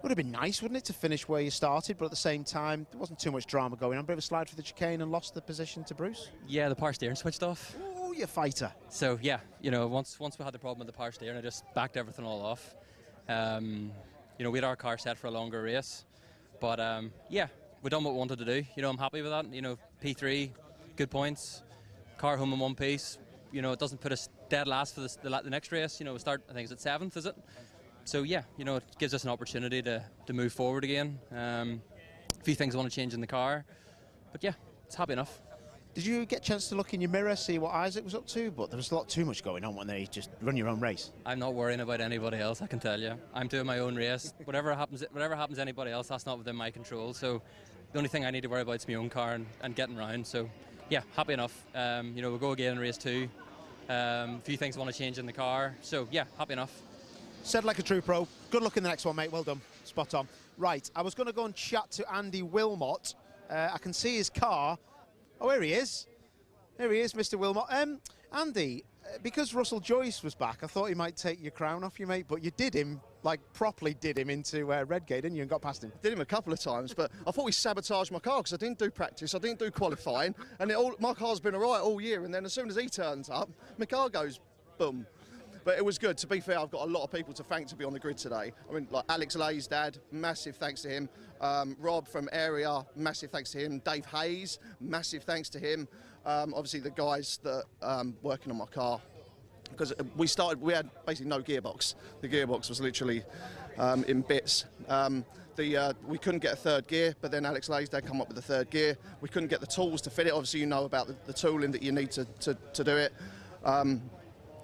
would have been nice, wouldn't it, to finish where you started, but at the same time, there wasn't too much drama going on. Bit of a slide for the chicane and lost the position to Bruce. Yeah, the power steering switched off. Oh, you fighter. So, yeah, you know, once we had the problem with the power steering, I just backed everything all off. You know, we had our car set for a longer race, but, yeah, we done what we wanted to do. You know, I'm happy with that. You know, P3, good points, car home in one piece. You know, it doesn't put us dead last for the next race. You know, we start, I think, it's at 7th, is it? So, yeah, you know, it gives us an opportunity to move forward again. A few things I want to change in the car. But, yeah, it's happy enough. Did you get a chance to look in your mirror, see what Isaac was up to? But there was a lot too much going on when they just run your own race. I'm not worrying about anybody else, I can tell you. I'm doing my own race. Whatever happens to anybody else, that's not within my control. So the only thing I need to worry about is my own car and getting round. So yeah, happy enough. You know, we'll go again in race 2. A few things I want to change in the car. So yeah, happy enough. Said like a true pro. Good luck in the next one, mate. Well done. Spot on. Right, I was going to go and chat to Andy Wilmot. I can see his car. Oh, here he is. Here he is, Mr. Wilmot. Andy, because Russell Joyce was back, I thought he might take your crown off you, mate, but you did him, like properly did him into Redgate, didn't you, and got past him? Did him a couple of times, but I thought he sabotaged my car because I didn't do practice, I didn't do qualifying, and my car's been all right all year, and then as soon as he turns up, my car goes boom. But it was good. To be fair, I've got a lot of people to thank to be on the grid today. I mean, like Alex Lay's dad, massive thanks to him. Rob from Area, massive thanks to him. Dave Hayes, massive thanks to him. Obviously the guys that working on my car, because we had basically no gearbox. The gearbox was literally in bits. We couldn't get a third gear, but then Alex Lay's dad come up with a third gear. We couldn't get the tools to fit it. Obviously, you know about the tooling that you need to do it.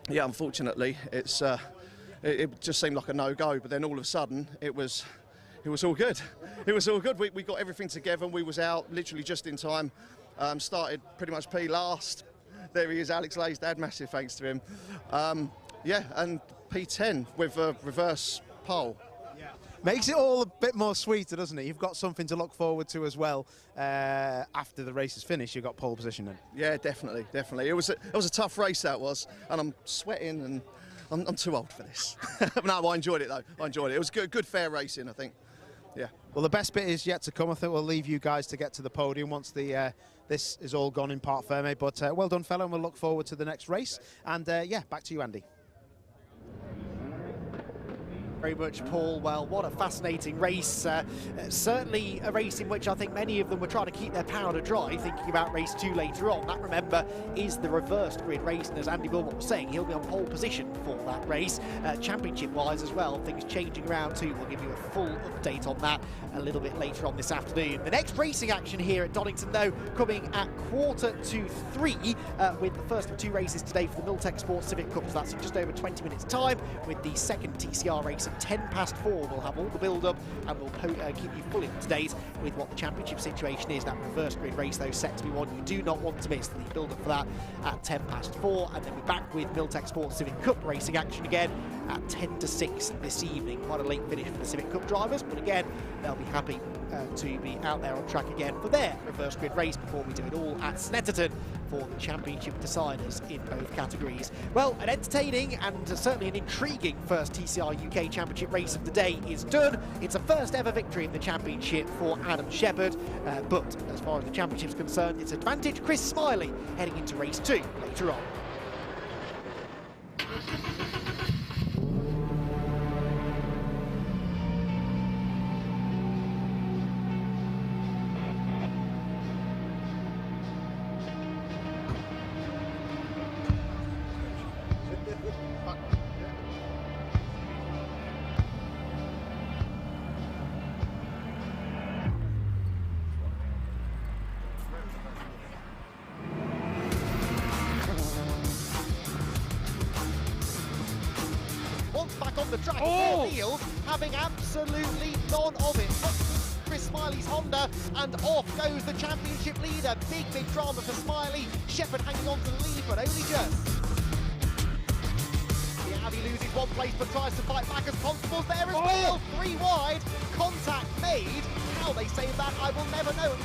Yeah, unfortunately, it just seemed like a no-go. But then all of a sudden, it was all good. It was all good. We got everything together. We was out literally just in time. Started pretty much P last. There he is, Alex Lay's dad. Massive thanks to him. Yeah, and P10 with a reverse pole. Makes it all a bit more sweeter, doesn't it? You've got something to look forward to as well. After the race is finished, you've got pole position then. Yeah, definitely. It was a tough race, that was, and I'm sweating, and I'm too old for this. No, I enjoyed it though. I enjoyed it. It was good fair racing, I think. Yeah. Well, the best bit is yet to come. I think we'll leave you guys to get to the podium once this is all gone in Parc Fermé. But well done, fella, and we'll look forward to the next race. And yeah, back to you, Andy. Very much, Paul. Well, what a fascinating race. Certainly a race in which I think many of them were trying to keep their powder dry, thinking about race 2 later on. That, remember, is the reversed grid race, and as Andy Wilmot was saying, he'll be on pole position for that race. Championship-wise as well, things changing around too. We'll give you a full update on that a little bit later on this afternoon. The next racing action here at Donington, though, coming at 2:45 with the first of 2 races today for the Miltech Sports Civic Cup. So that's in just over 20 minutes' time, with the second TCR race at 4:10. We'll have all the build-up, and we'll keep you fully up to date with what the championship situation is. That reverse grid race, though, set to be one you do not want to miss. The build-up for that at 4:10, and then we're back with Miltech Sports Civic Cup racing action again at 5:50 this evening. Quite a late finish for the Civic Cup drivers, but again, they'll be happy to be out there on track again for their reverse grid race before we do it all at Snetterton for the championship deciders in both categories. Well, an entertaining and certainly an intriguing first TCR UK championship race of the day is done. It's a first ever victory in the championship for Adam Shepherd, but as far as the championship's concerned, it's advantage Chris Smiley heading into race 2 later on. The track, O'Neill having absolutely none of it. Up Chris Smiley's Honda, and off goes the championship leader. Big drama for Smiley. Shepherd hanging on to the lead, but only just. The Audi loses one place, but tries to fight back as Constable's there as well. 3 wide, contact made. How they save that, I will never know.